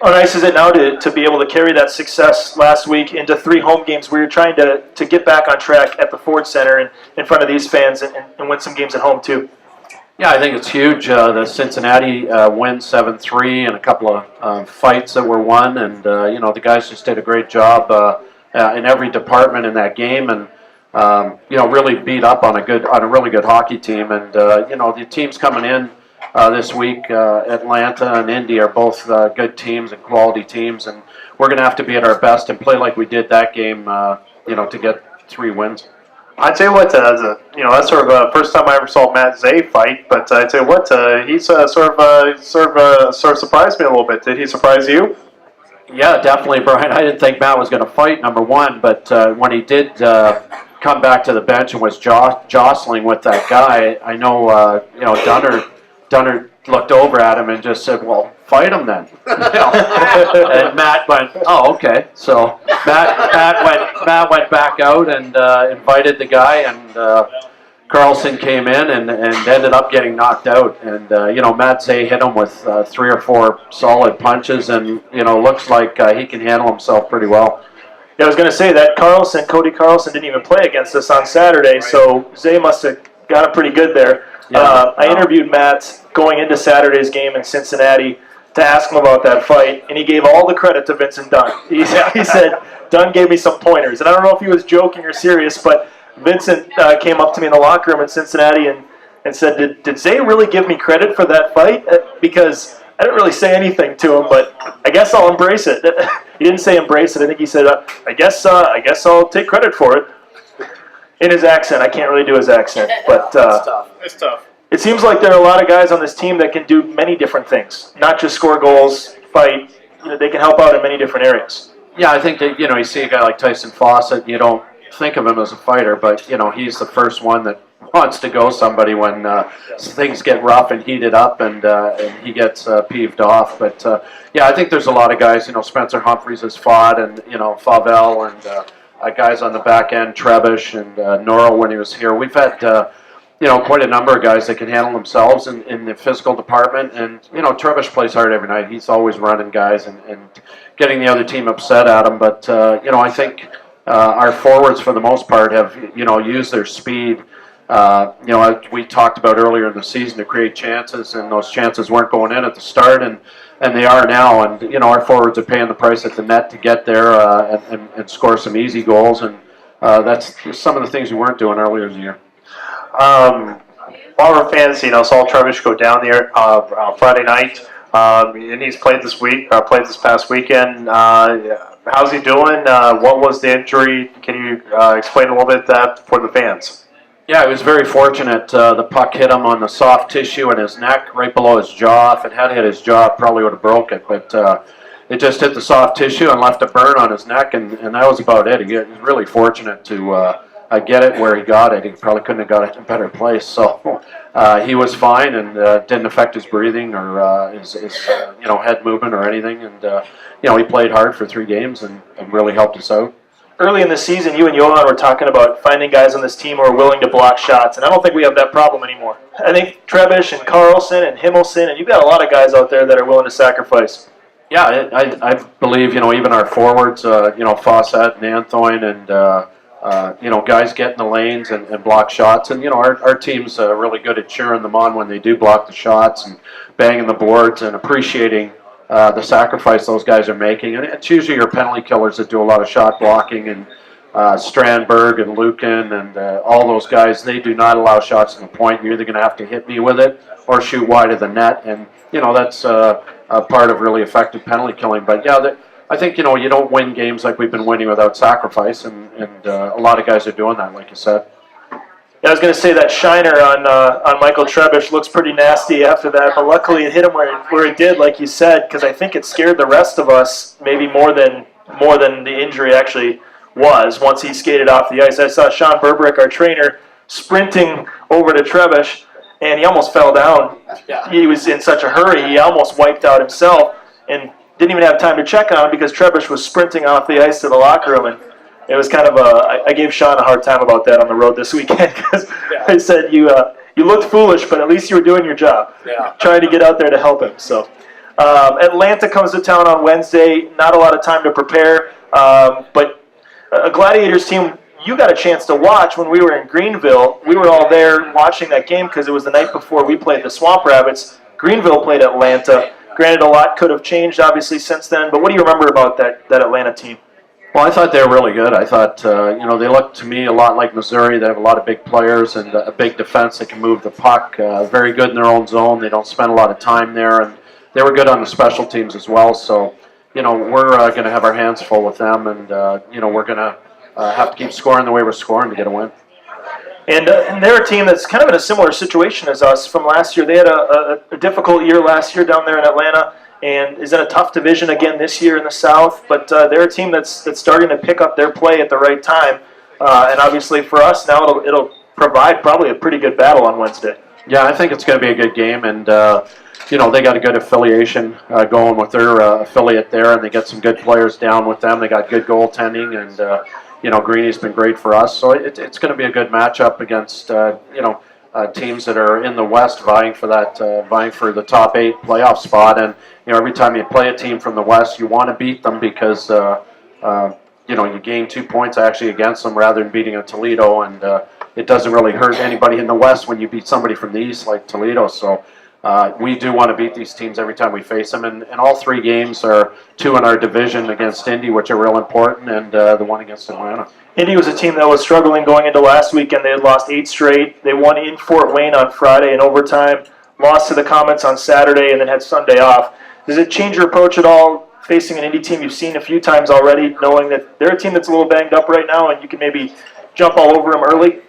How nice is it now to be able to carry that success last week into 3 home games where you're trying to get back on track at the Ford Center and in front of these fans and win some games at home too? Yeah, I think it's huge. The Cincinnati win 7-3 and a couple of fights that were won, and the guys just did a great job in every department in that game, and really beat up on a really good hockey team. And the teams coming in this week, Atlanta and Indy are both good teams and quality teams, and we're going to have to be at our best and play like we did that game, to get 3 wins. I tell you what, that's sort of first time I ever saw Matt Zay fight. But I tell you what, he's sort of surprised me a little bit. Did he surprise you? Yeah, definitely, Brian. I didn't think Matt was going to fight, number one, but when he did come back to the bench and was jostling with that guy, I know Dunner looked over at him and just said, "Well, fight him then." And Matt went, "Oh, okay." So Matt went back out and invited the guy, and Carlson came in and ended up getting knocked out. And Matt Zay hit him with 3 or 4 solid punches, and looks like he can handle himself pretty well. Yeah, I was going to say that Cody Carlson didn't even play against us on Saturday, so Zay must have got it pretty good there. Yeah. I interviewed Matt going into Saturday's game in Cincinnati to ask him about that fight, and he gave all the credit to Vincent Dunn. He said, Dunn gave me some pointers. And I don't know if he was joking or serious, but Vincent came up to me in the locker room in Cincinnati and said, did Zay really give me credit for that fight? Because I didn't really say anything to him, but I guess I'll embrace it. He didn't say embrace it. I think he said, I guess I'll take credit for it. In his accent. I can't really do his accent, but It's tough. it seems like there are a lot of guys on this team that can do many different things, not just score goals, fight. They can help out in many different areas. Yeah, I think that you see a guy like Tyson Fawcett, you don't think of him as a fighter, but he's the first one that wants to go somebody when things get rough and heated up, and he gets peeved off. But yeah, I think there's a lot of guys. Spencer Humphreys has fought, and Favel, and guys on the back end, Trebuch and Norrell when he was here. We've had quite a number of guys that can handle themselves in the physical department, and Trebuch plays hard every night. He's always running guys and getting the other team upset at him. But I think our forwards for the most part have used their speed. We talked about earlier in the season to create chances, and those chances weren't going in at the start, and they are now. And our forwards are paying the price at the net to get there and score some easy goals, and that's some of the things we weren't doing earlier in the year. All our fans, saw Trebuch go down there Friday night, and he's played this past weekend. How's he doing? What was the injury? Can you explain a little bit that for the fans? Yeah, he was very fortunate. The puck hit him on the soft tissue in his neck, right below his jaw. If it had hit his jaw, it probably would have broke it. But it just hit the soft tissue and left a burn on his neck, and that was about it. He was really fortunate to get it where he got it. He probably couldn't have got it in a better place. So he was fine, and didn't affect his breathing or his head movement or anything. And he played hard for 3 games and really helped us out. Early in the season, you and Johan were talking about finding guys on this team who are willing to block shots, and I don't think we have that problem anymore. I think Trebuch and Carlson and Himmelson, and you've got a lot of guys out there that are willing to sacrifice. Yeah, I believe, even our forwards, Fawcett and Anthoin and, guys get in the lanes and block shots. And, our team's really good at cheering them on when they do block the shots and banging the boards and appreciating the sacrifice those guys are making. And it's usually your penalty killers that do a lot of shot blocking, and Strandberg and Lukin and all those guys, they do not allow shots in the point. You're either going to have to hit me with it or shoot wide of the net. And, that's a part of really effective penalty killing. But, yeah, I think, you don't win games like we've been winning without sacrifice, and a lot of guys are doing that, like you said. Yeah, I was going to say that shiner on Michael Trebuch looks pretty nasty after that, but luckily it hit him where it did, like you said, because I think it scared the rest of us maybe more than the injury actually was once he skated off the ice. I saw Sean Berberich, our trainer, sprinting over to Trebuch, and he almost fell down. Yeah. He was in such a hurry, he almost wiped out himself and didn't even have time to check on him because Trebuch was sprinting off the ice to the locker room. And it was kind of I gave Sean a hard time about that on the road this weekend because I said, you looked foolish, but at least you were doing your job, trying to get out there to help him. So Atlanta comes to town on Wednesday. Not a lot of time to prepare, but a Gladiators team you got a chance to watch when we were in Greenville. We were all there watching that game because it was the night before we played the Swamp Rabbits. Greenville played Atlanta. Granted, a lot could have changed, obviously, since then, but what do you remember about that Atlanta team? Well, I thought they were really good. I thought, they looked to me a lot like Missouri. They have a lot of big players and a big defense that can move the puck. Very good in their own zone. They don't spend a lot of time there, and they were good on the special teams as well. So, we're going to have our hands full with them, and, we're going to have to keep scoring the way we're scoring to get a win. And they're a team that's kind of in a similar situation as us from last year. They had a difficult year last year down there in Atlanta, and is in a tough division again this year in the South. But they're a team that's starting to pick up their play at the right time. And obviously for us now, it'll provide probably a pretty good battle on Wednesday. Yeah, I think it's going to be a good game. And they got a good affiliation going with their affiliate there, and they get some good players down with them. They got good goaltending, and Greeny's been great for us. So it's going to be a good matchup against teams that are in the West vying for the top 8 playoff spot. And every time you play a team from the West, you want to beat them because you gain 2 points actually against them rather than beating a Toledo, and it doesn't really hurt anybody in the West when you beat somebody from the East like Toledo. So we do want to beat these teams every time we face them, and all 3 games are 2 in our division against Indy, which are real important, and the one against Atlanta. Indy was a team that was struggling going into last weekend. They had lost 8 straight. They won in Fort Wayne on Friday in overtime, lost to the Comets on Saturday, and then had Sunday off. Does it change your approach at all facing an Indy team you've seen a few times already, knowing that they're a team that's a little banged up right now and you can maybe jump all over them early?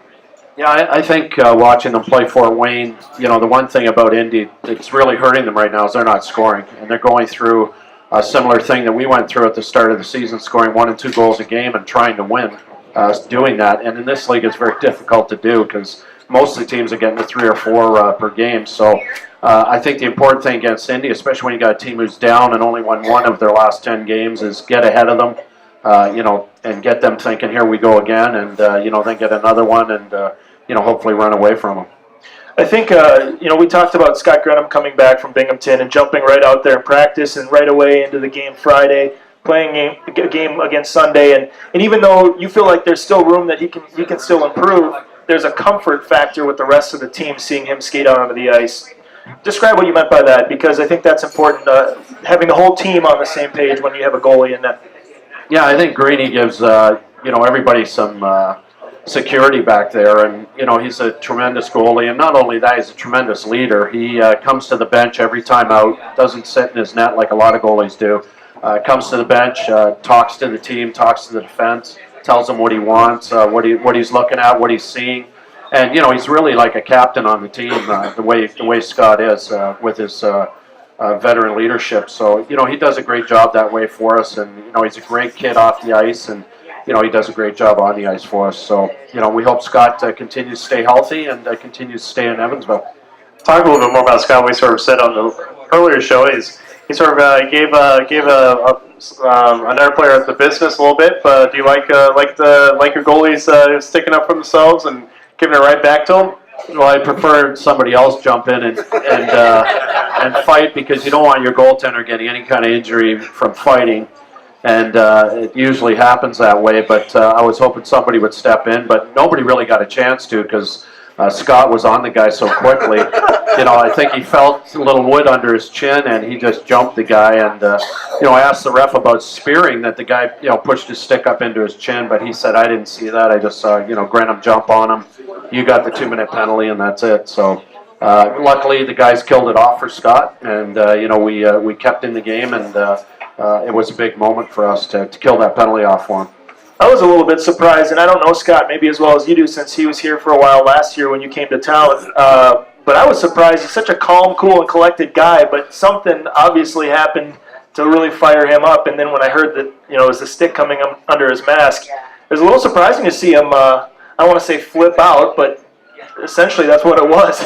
Yeah, I think watching them play Fort Wayne, the one thing about Indy that's really hurting them right now is they're not scoring, and they're going through a similar thing that we went through at the start of the season, scoring 1 and 2 goals a game and trying to win, doing that. And in this league, it's very difficult to do because most of the teams are getting to 3 or 4 per game. So I think the important thing against Indy, especially when you got a team who's down and only won 1 of their last 10 games, is get ahead of them, and get them thinking, here we go again, and then get another one, and hopefully run away from them. I think, we talked about Scott Grenham coming back from Binghamton and jumping right out there in practice and right away into the game Friday, playing a game against Sunday. And even though you feel like there's still room that he can still improve, there's a comfort factor with the rest of the team seeing him skate out onto the ice. Describe what you meant by that, because I think that's important, having the whole team on the same page when you have a goalie in net. Yeah, I think Greeny gives, everybody some security back there, and he's a tremendous goalie, and not only that, he's a tremendous leader. He comes to the bench every time out, doesn't sit in his net like a lot of goalies do. Comes to the bench, talks to the team, talks to the defense, tells them what he wants, what he's looking at, what he's seeing, and he's really like a captain on the team, the way Scott is with his veteran leadership. So he does a great job that way for us, and he's a great kid off the ice, and he does a great job on the ice for us. So, we hope Scott continues to stay healthy and continues to stay in Evansville. Talk a little bit more about Scott. We sort of said on the earlier show, he sort of gave another player the business a little bit. But do you like your goalies sticking up for themselves and giving it right back to them? Well, I prefer somebody else jump in and fight, because you don't want your goaltender getting any kind of injury from fighting. And it usually happens that way, but I was hoping somebody would step in, but nobody really got a chance to, because Scott was on the guy so quickly. I think he felt a little wood under his chin, and he just jumped the guy. And I asked the ref about spearing, that the guy pushed his stick up into his chin, but he said, I didn't see that. I just saw Grenham jump on him. You got the 2-minute penalty, and that's it. So luckily the guys killed it off for Scott, and we kept in the game, and it was a big moment for us to kill that penalty off for him. I was a little bit surprised, and I don't know Scott maybe as well as you do, since he was here for a while last year when you came to town. But I was surprised. He's such a calm, cool, and collected guy, but something obviously happened to really fire him up. And then when I heard that it was the stick coming under his mask, it was a little surprising to see him, I don't want to say flip out, but essentially that's what it was.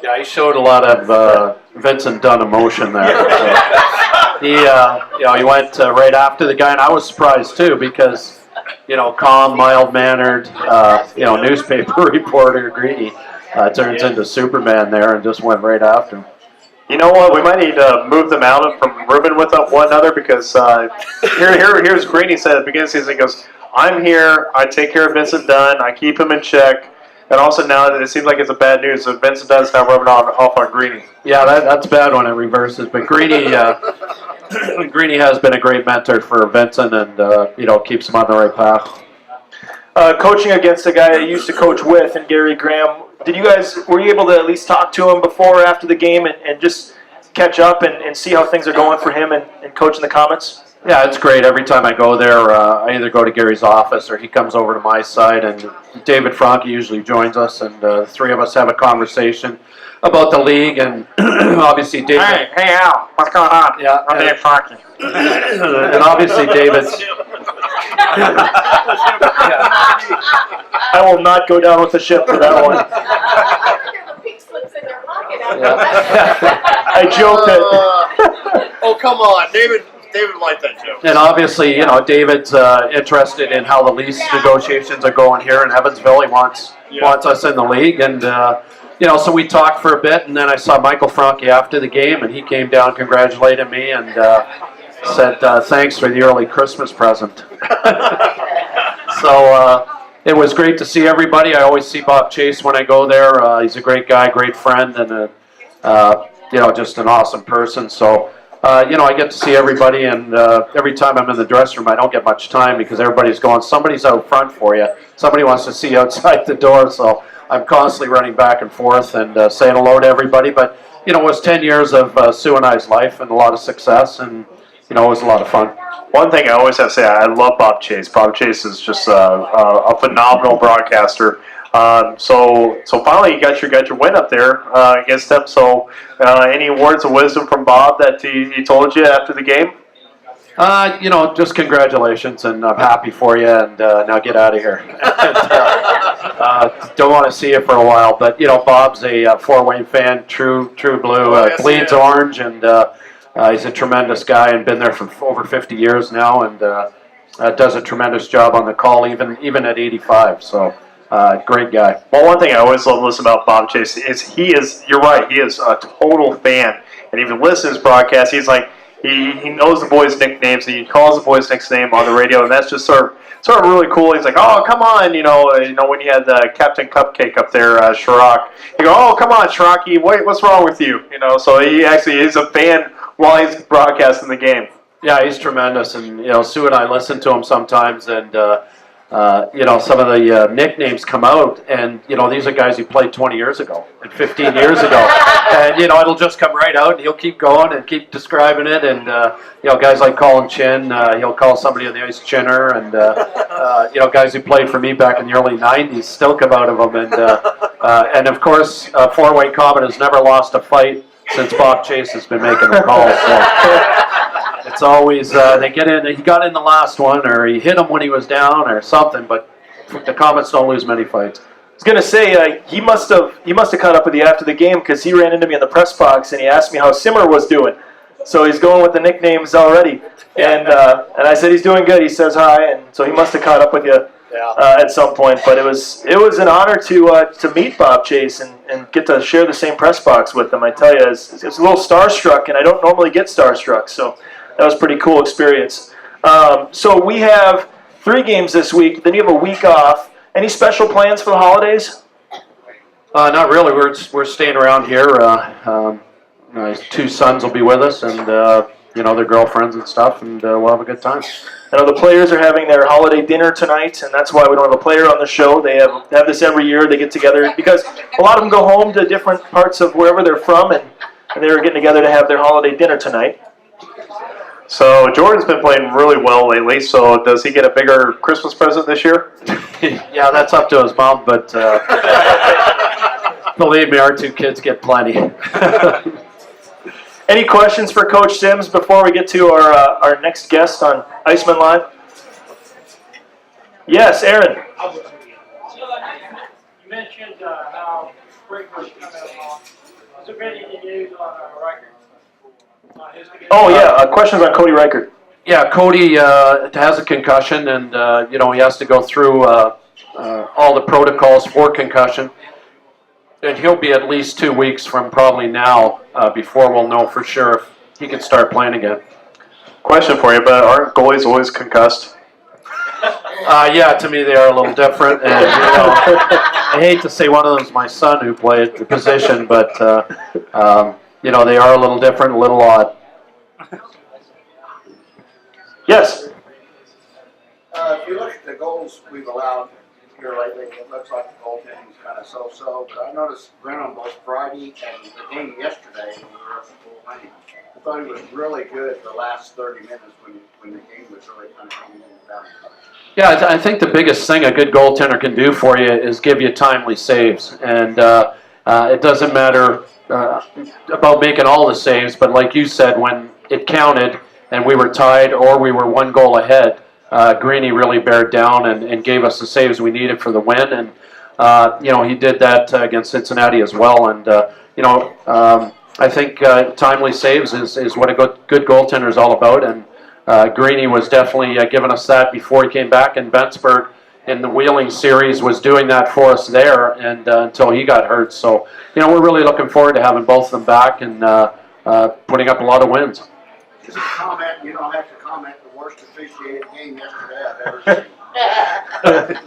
Yeah, he showed a lot of Vincent Dunn emotion there. So he went right after the guy, and I was surprised too, because calm, mild-mannered, newspaper reporter Greeny turns into Superman there and just went right after him. You know what? We might need to move them out from rooming with one another, because here's Greeny said at the beginning of the season, he goes, I'm here, I take care of Vincent Dunn, I keep him in check. And also now it seems like it's a bad news, so Vincent Dunn's now rubbing off on Greeny. Yeah, that's bad when it reverses. But Greeny has been a great mentor for Vincent, and keeps him on the right path. Coaching against a guy I used to coach with, and Gary Graham, were you able to at least talk to him before or after the game and just catch up and see how things are going for him and coaching the Comets? Yeah, it's great. Every time I go there, I either go to Gary's office or he comes over to my side, and David Franke usually joins us, and the three of us have a conversation about the league, and obviously David... Hey Al, what's going on? Yeah, I'm Dave Franke. And obviously David's... I will not go down with the ship for that one. The pink slips in their pocket after that. I joked that. Oh, come on. David liked that joke. And obviously, David's interested in how the lease negotiations are going here in Evansville. He wants us in the league, and so we talked for a bit, and then I saw Michael Franke after the game, and he came down, congratulated me, and said thanks for the early Christmas present. So it was great to see everybody. I always see Bob Chase when I go there. He's a great guy, great friend, and just an awesome person. So. I get to see everybody, and every time I'm in the dressing room, I don't get much time because everybody's going, somebody's out front for you. Somebody wants to see you outside the door, so I'm constantly running back and forth and saying hello to everybody. But, it was 10 years of Sue and I's life and a lot of success, and, it was a lot of fun. One thing I always have to say, I love Bob Chase. Bob Chase is just a phenomenal broadcaster. So finally you got your win up there against them. So any words of wisdom from Bob that he told you after the game? Just congratulations, and I'm happy for you, and now get out of here. Don't want to see you for a while, but Bob's a Fort Wayne fan, true blue, bleeds orange, and he's a tremendous guy and been there for over 50 years now, and does a tremendous job on the call, even at 85. So. Great guy. Well, one thing I always love listening about Bob Chase is you're right, he is a total fan. And even listens to his broadcast, he's like, he knows the boys' nicknames, and he calls the boys' nickname on the radio, and that's just sort of really cool. He's like, oh, come on, when you had Captain Cupcake up there, Chirac, you go, oh, come on, Chirac, what's wrong with you? So he actually is a fan while he's broadcasting the game. Yeah, he's tremendous, and, Sue and I listen to him sometimes, and, some of the nicknames come out, and, these are guys who played 20 years ago and 15 years ago. And, it'll just come right out, and he'll keep going and keep describing it. And, guys like Colin Chin, he'll call somebody on the ice Chinner. And, guys who played for me back in the early 90s still come out of them. And of course, Fort Wayne Common has never lost a fight since Bob Chase has been making the calls. So it's always, they get in, he got in the last one, or he hit him when he was down or something, but the Comets don't lose many fights. I was going to say, he must have caught up with you after the game, because he ran into me in the press box and he asked me how Simmer was doing. So he's going with the nicknames already. And I said he's doing good. He says hi, and so he must have caught up with you at some point. But it was an honor to meet Bob Chase and get to share the same press box with him. I tell you, it's a little starstruck, and I don't normally get starstruck, so that was a pretty cool experience. So we have 3 games this week. Then you have a week off. Any special plans for the holidays? Not really. We're staying around here. His 2 sons will be with us, and their girlfriends and stuff, and we'll have a good time. I know the players are having their holiday dinner tonight, and that's why we don't have a player on the show. They have this every year. They get together because a lot of them go home to different parts of wherever they're from, and they're getting together to have their holiday dinner tonight. So Jordan's been playing really well lately, so does he get a bigger Christmas present this year? Yeah, that's up to his mom, but believe me, our 2 kids get plenty. Any questions for Coach Sims before we get to our next guest on IceMen Live? Yes, Aaron. You mentioned how Rick was coming along. Has there been any news on Riker? Oh, yeah, questions on Cody Reichert. Yeah, Cody has a concussion, and he has to go through all the protocols for concussion, and he'll be at least 2 weeks from probably now before we'll know for sure if he can start playing again. Question for you, but aren't goalies always concussed? Yeah, to me they are a little different, and I hate to say one of them is my son who played the position, but they are a little different, a little odd. Yes. If you look at the goals we've allowed here lately, it looks like the goaltending's kind of so-so. But I noticed Brent on both Friday and the game yesterday when we were up at Fort Wayne. I thought he was really good the last 30 minutes when the game was really kind of coming in down. Yeah, I think the biggest thing a good goaltender can do for you is give you timely saves. And it doesn't matter about making all the saves, but like you said, when it counted and we were tied or we were 1 goal ahead, Greeny really bared down and gave us the saves we needed for the win. And, he did that against Cincinnati as well. And, I think timely saves is what a good goaltender is all about, and Greeny was definitely giving us that before he came back, and Bensberg in the Wheeling series was doing that for us there, and until he got hurt. So, we're really looking forward to having both of them back and putting up a lot of wins. Just a comment, you don't have to comment, the worst officiated game yesterday I've ever seen.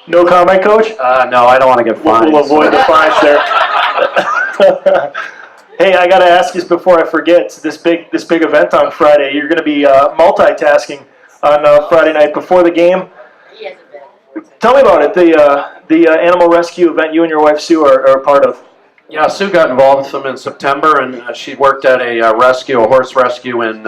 No comment, Coach? No, I don't want to get fined. We'll avoid the fines there. Hey, I got to ask you before I forget, this big event on Friday, you're going to be multitasking on Friday night before the game. He has a bit. Tell me about it, the animal rescue event you and your wife Sue are a part of. Yeah, Sue got involved with them in September, and she worked at a horse rescue in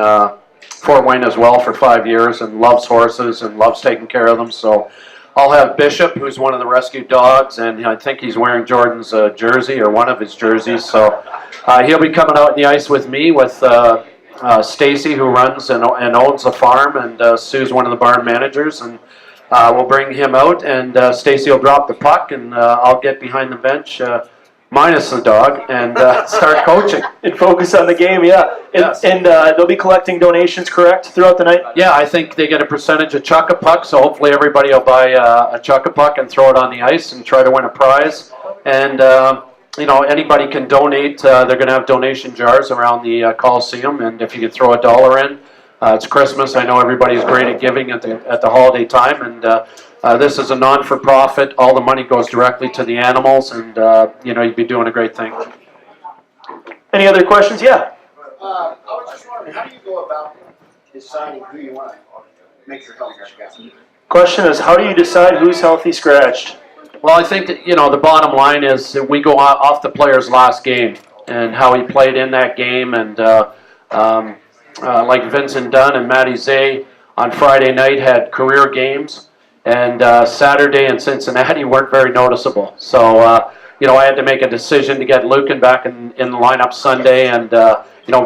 Fort Wayne as well for 5 years, and loves horses and loves taking care of them. So I'll have Bishop, who's one of the rescue dogs, and I think he's wearing Jordan's jersey or one of his jerseys. So he'll be coming out in the ice with me, with Stacy, who runs and owns the farm, and Sue's one of the barn managers, and we'll bring him out, and Stacy will drop the puck, and I'll get behind the bench, minus the dog, and start coaching. And focus on the game, yeah. Yes. And they'll be collecting donations, correct, throughout the night? Yeah, I think they get a percentage of chuck-a-puck, so hopefully everybody will buy a chuck-a-puck and throw it on the ice and try to win a prize. And, anybody can donate. They're going to have donation jars around the Coliseum, and if you could throw $1 in, it's Christmas. I know everybody's great at giving at the holiday time, and this is a non-for-profit. All the money goes directly to the animals, and, you'd be doing a great thing. Any other questions? Yeah. I was just wondering, how do you go about deciding who you want to make your health scratch? Question is, how do you decide who's healthy scratched? Well, I think that, the bottom line is that we go off the player's last game and how he played in that game, and like Vincent Dunn and Matty Zay on Friday night had career games, and Saturday in Cincinnati weren't very noticeable. So, I had to make a decision to get Lucan back in the lineup Sunday, and,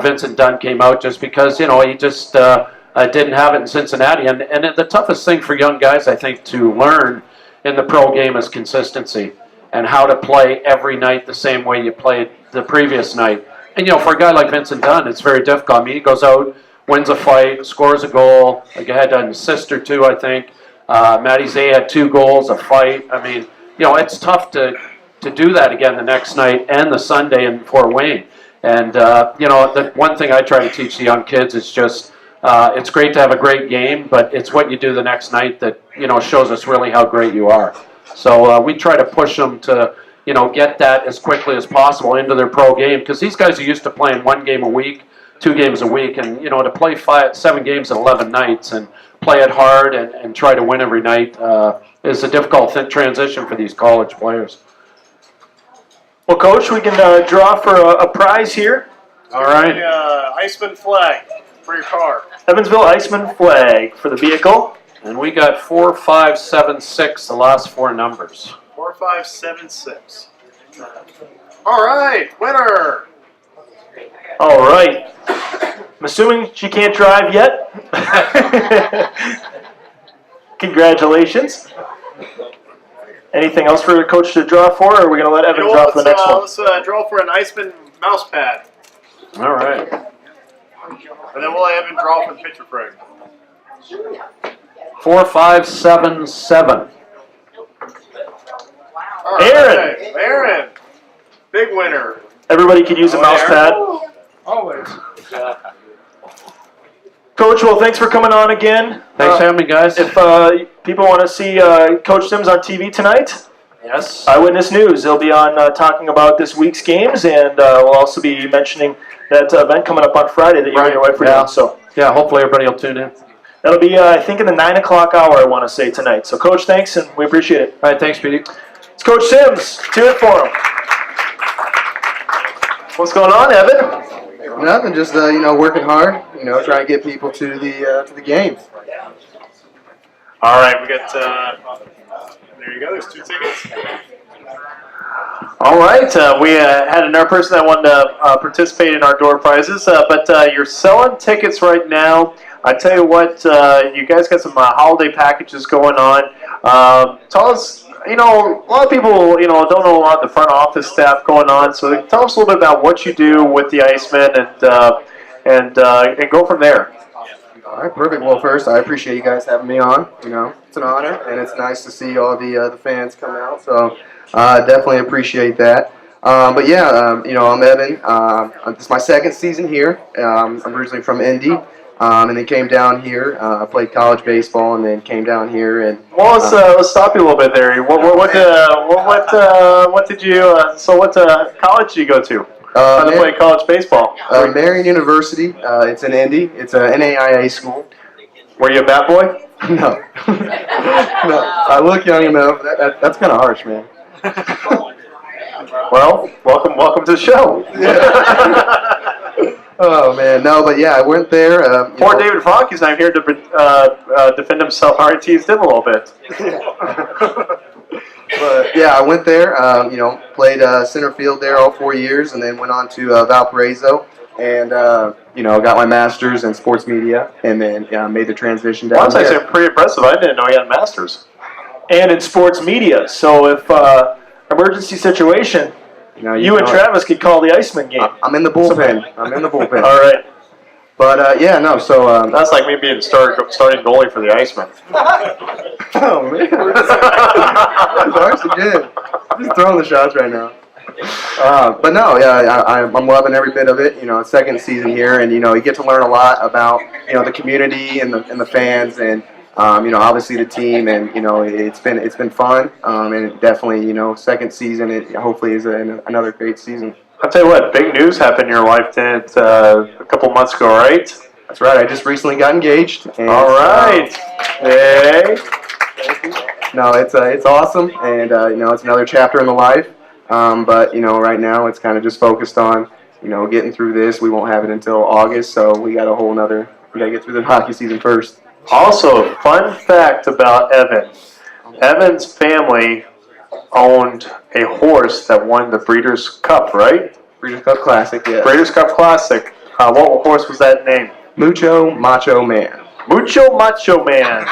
Vincent Dunn came out just because, he just didn't have it in Cincinnati. And the toughest thing for young guys, I think, to learn in the pro game is consistency and how to play every night the same way you played the previous night. And, for a guy like Vincent Dunn, it's very difficult. I mean, he goes out, wins a fight, scores a goal. Like, I had an assist or two, I think. Matty Zay had 2 goals, a fight. I mean, it's tough to do that again the next night and the Sunday in Fort Wayne. And, the one thing I try to teach the young kids is just, it's great to have a great game, but it's what you do the next night that, shows us really how great you are. So we try to push them to, get that as quickly as possible into their pro game, because these guys are used to playing 1 game a week, 2 games a week, and, to play 7 games in 11 nights and play it hard and try to win every night is a difficult transition for these college players. Well, Coach, we can draw for a prize here. All right. IceMen flag for your car. Evansville IceMen flag for the vehicle. And we got 4576, the last 4 numbers. 4576. All right, winner. All right. I'm assuming she can't drive yet. Congratulations. Anything else for the coach to draw for, or are we going to let Evan draw for the next one? Let's draw for an IceMen mouse pad. All right. And then we'll have Evan draw for the picture frame. 4577. All Aaron! right, Aaron. Big winner. Everybody could use a mouse pad. Always. Coach, well, thanks for coming on again. Thanks for having me, guys. If people want to see Coach Sims on TV tonight, Yes. Eyewitness News. They'll be on talking about this week's games, and we'll also be mentioning that event coming up on Friday that you and your wife are doing. So Yeah, hopefully everybody will tune in. that'll be, I think, in the 9 o'clock hour, I want to say, tonight. So, Coach, thanks, and we appreciate it. All right, thanks, Petey. It's Coach Sims. Tune in for him. What's going on, Evan? Nothing, just working hard. Trying to get people to the games. All right, we got, there you go, there's 2 tickets. All right, we had another person that wanted to participate in our door prizes, but you're selling tickets right now. I tell you what, you guys got some holiday packages going on. Tell us a lot of people, don't know a lot of the front office staff going on. So tell us a little bit about what you do with the IceMen and go from there. All right, perfect. Well, first, I appreciate you guys having me on. It's an honor, and it's nice to see all the fans come out. So, definitely appreciate that. But yeah, I'm Evan. This is my second season here. I'm originally from Indy, and then came down here. I played college baseball, and then came down here. And Well, let's stop you a little bit there. What did you? What college did you go to? How to play college baseball? Marion University. It's in Indy. It's a NAIA school. Were you a bat boy? No, no. I look young enough. That's kind of harsh, man. Well, welcome to the show. Oh man, no, but yeah, I went there. Poor David Frocky's not here to defend himself. Already teased him a little bit. But yeah, I went there. Played center field there all 4 years, and then went on to Valparaiso, and got my master's in sports media, and then made the transition down Well, that's there. actually pretty impressive. I didn't know he had a master's. And in sports media. So if emergency situation, you and Travis could call the IceMen game. I'm in the bullpen. I'm in the bullpen. All right. But yeah, no. So That's like me being starting goalie for the IceMen. oh man, that's harsh again. I'm just throwing the shots right now. But no, yeah, I'm loving every bit of it. Second season here, and you get to learn a lot about the community and the fans, and obviously the team, and it's been fun, and definitely second season it hopefully is another great season. I'll tell you what, big news happened in your life, didn't it, a couple months ago, right? That's right. I just recently got engaged. And, All right. Hey. No, it's awesome, and it's another chapter in the life. But right now it's kind of just focused on getting through this. We won't have it until August, so we got we got to get through the hockey season first. Also, fun fact about Evan. Evan's family owned a horse that won the Breeders' Cup, right? Breeders' Cup Classic, yeah. Breeders' Cup Classic. What horse was that named? Mucho Macho Man. Mucho Macho Man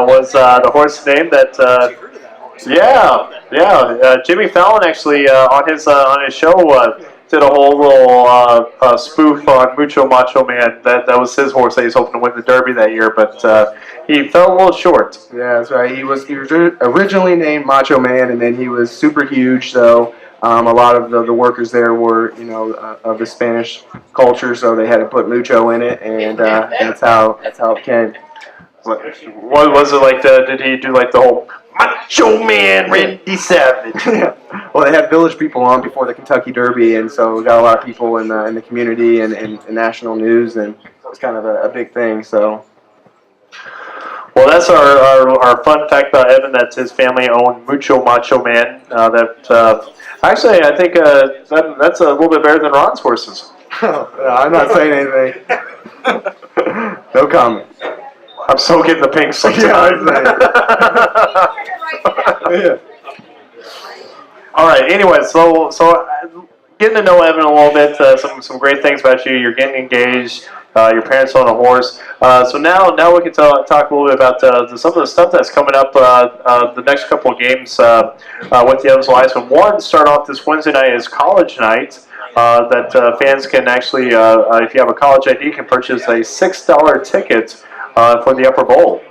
was the horse name that. Jimmy Fallon actually on his show did a whole little spoof on Mucho Macho Man. That was his horse that he was hoping to win the Derby that year, but he fell a little short. Yeah, that's right. He was originally named Macho Man, and then he was super huge. So a lot of the workers there were of the Spanish culture, so they had to put Mucho in it, and that's how it came. What was it like? Did he do like the whole Macho Man Randy Savage? Well, they had village people on before the Kentucky Derby, and so we got a lot of people in the community and national news, and it was kind of a big thing. So. Well, that's our fun fact about Evan. That his family owned Mucho Macho Man. Actually, I think that's a little bit better than Ron's horses. I'm not saying anything. No comment. I'm so getting the pink sometimes. Yeah. All right. Anyway, so getting to know Evan a little bit. Some great things about you. You're getting engaged. Your parents own a horse. So now we can talk a little bit about some of the stuff that's coming up the next couple of games with the Evansville IceMen. One, start off this Wednesday night is college night. That fans can actually, if you have a college ID, can purchase a $6 ticket for the Upper Bowl.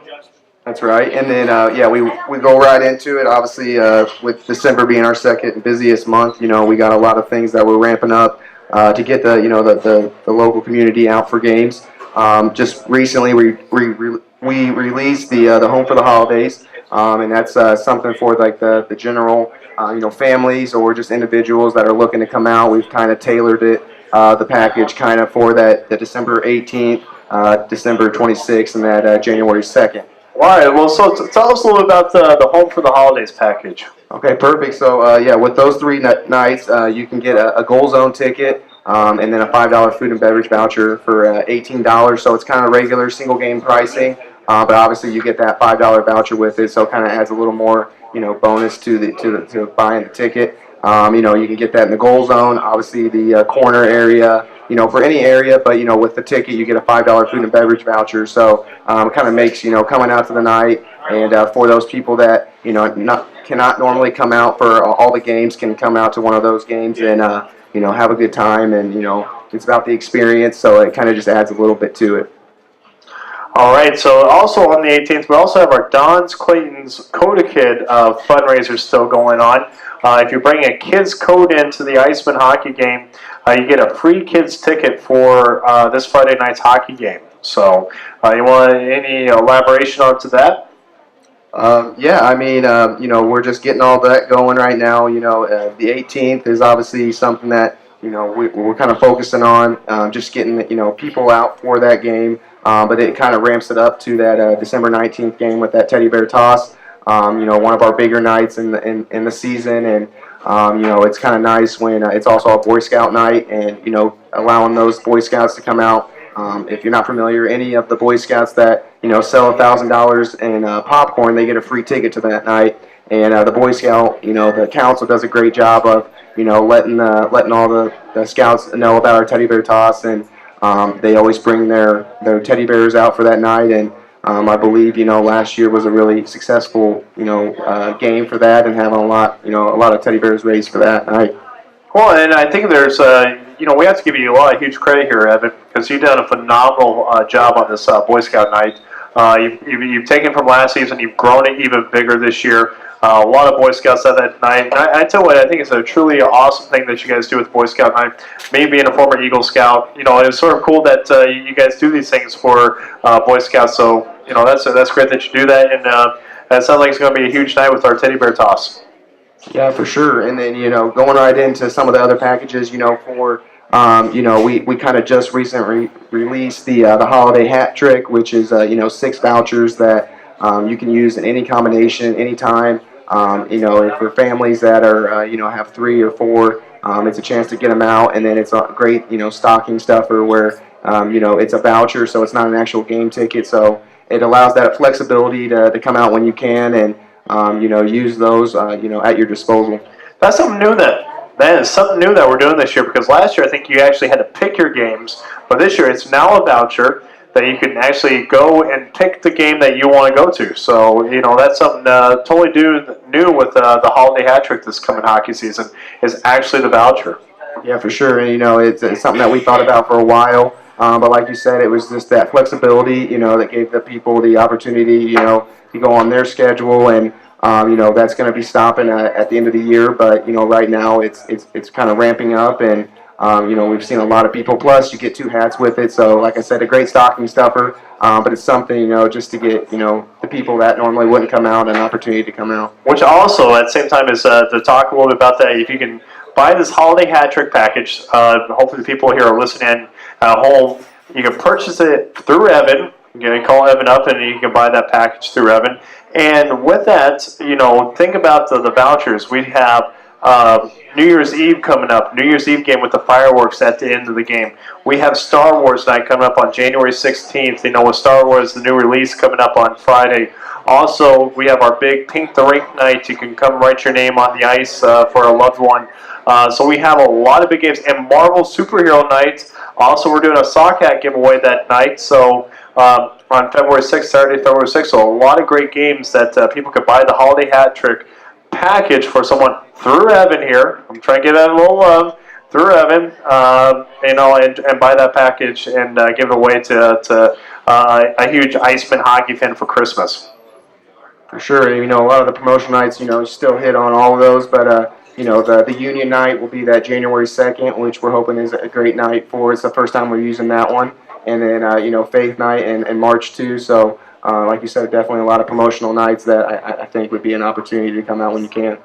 That's right. And then, we go right into it. Obviously, with December being our second busiest month, we got a lot of things that we're ramping up to get the local community out for games. Just recently, we released the Home for the Holidays, and that's something for like the general, families or just individuals that are looking to come out. We've kind of tailored it, the package kind of for the December 18th, December 26th, and that January 2nd. All right. Well, so tell us a little about the Home for the Holidays package. Okay, perfect. So, with those three nights, you can get a Goal Zone ticket and then a $5 food and beverage voucher for $18. So it's kind of regular single game pricing, but obviously you get that $5 voucher with it, so it kind of adds a little more, bonus to buying the ticket. You can get that in the Goal Zone, obviously the corner area, for any area, but, with the ticket you get a $5 food and beverage voucher. So it kind of makes, coming out to the night, and for those people that, cannot normally come out for all the games can come out to one of those games and have a good time, and it's about the experience, so it kind of just adds a little bit to it. All right, so also on the 18th, we also have our Don's Clayton's Code-A-Kid fundraiser still going on. If you bring a kid's code into the IceMen hockey game, you get a free kids ticket for this Friday night's hockey game. So you want any elaboration onto that? We're just getting all that going right now. The 18th is obviously something that, we're kind of focusing on, just getting, people out for that game. But it kind of ramps it up to that December 19th game with that teddy bear toss. One of our bigger nights in the season, and it's kind of nice when it's also a Boy Scout night, and allowing those Boy Scouts to come out. If you're not familiar, any of the Boy Scouts that sell $1,000 in popcorn, they get a free ticket to that night. And the Boy Scout, the council does a great job of letting all the scouts know about our teddy bear toss, and they always bring their teddy bears out for that night, and I believe last year was a really successful game for that, and having a lot of teddy bears raised for that night. Well, and I think there's we have to give you a lot of huge credit here, Evan, because you've done a phenomenal job on this Boy Scout night. You've taken from last season, you've grown it even bigger this year. A lot of Boy Scouts at that night. I tell you what, I think it's a truly awesome thing that you guys do with Boy Scout night. Me being a former Eagle Scout, it's sort of cool that you guys do these things for Boy Scouts. So, that's great that you do that, and that sounds like it's going to be a huge night with our teddy bear toss. Yeah, for sure. And then going right into some of the other packages, we kind of just recently released the holiday hat trick, which is 6 vouchers that you can use in any combination, anytime. For families that are have 3 or 4, it's a chance to get them out, and then it's a great stocking stuffer where it's a voucher, so it's not an actual game ticket, so it allows that flexibility to come out when you can, and use those at your disposal. That's something new that is something new that we're doing this year, because last year I think you actually had to pick your games, but this year it's now a voucher that you can actually go and pick the game that you want to go to. So, that's something totally new with the holiday hat trick this coming hockey season, is actually the voucher. Yeah, for sure. And, it's something that we thought about for a while. But like you said, it was just that flexibility, that gave the people the opportunity, to go on their schedule. And, that's going to be stopping at the end of the year. But, right now it's kind of ramping up, and we've seen a lot of people. Plus, you get 2 hats with it. So, like I said, a great stocking stuffer. But it's something, just to get, the people that normally wouldn't come out an opportunity to come out. Which also, at the same time, is to talk a little bit about that. If you can buy this holiday hat trick package, hopefully the people here are listening at home, you can purchase it through Evan. You can call Evan up, and you can buy that package through Evan. And with that, think about the vouchers. We have New Year's Eve coming up, New Year's Eve game with the fireworks at the end of the game. We have Star Wars night coming up on January 16th, with Star Wars, the new release coming up on Friday. Also, we have our big Pink the Rink night. You can come write your name on the ice for a loved one. So we have a lot of big games. And Marvel Superhero Night. Also, we're doing a sock hat giveaway that night. So on February 6th, Saturday, February 6th. So a lot of great games that people could buy the holiday hat trick package for someone through Evan here. I'm trying to get a little love through Evan, and buy that package and give it away to a huge IceMen hockey fan for Christmas. For sure. And, a lot of the promotion nights, still hit on all of those, but the Union night will be that January 2nd, which we're hoping is a great night for. It's the first time we're using that one. And then, Faith night and March 2. So, like you said, definitely a lot of promotional nights that I think would be an opportunity to come out when you can.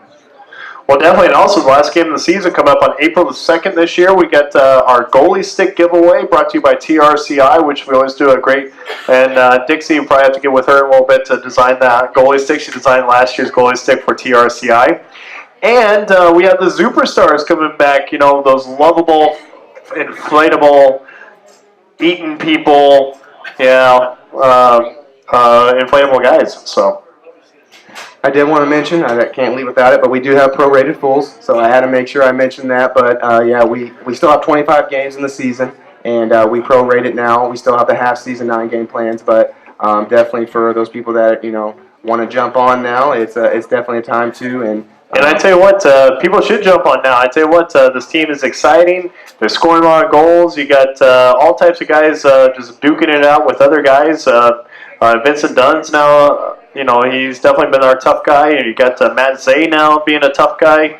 Well, definitely. And also, the last game of the season coming up on April the 2nd this year. We got our goalie stick giveaway brought to you by TRCI, which we always do a great. And Dixie, you probably have to get with her a little bit to design that goalie stick. She designed last year's goalie stick for TRCI. And we have the Superstars coming back, those lovable, inflatable, eating people, inflatable guys. So I did want to mention, I can't leave without it, but we do have prorated fulls, so I had to make sure I mentioned that. But we still have 25 games in the season, and we prorate it now. We still have the half-season 9-game plans, but definitely for those people that want to jump on now, it's definitely a time to. And I tell you what, people should jump on now. I tell you what, this team is exciting. They're scoring a lot of goals. You got all types of guys just duking it out with other guys. Vincent Dunn's now, he's definitely been our tough guy. And you got Matt Zay now being a tough guy.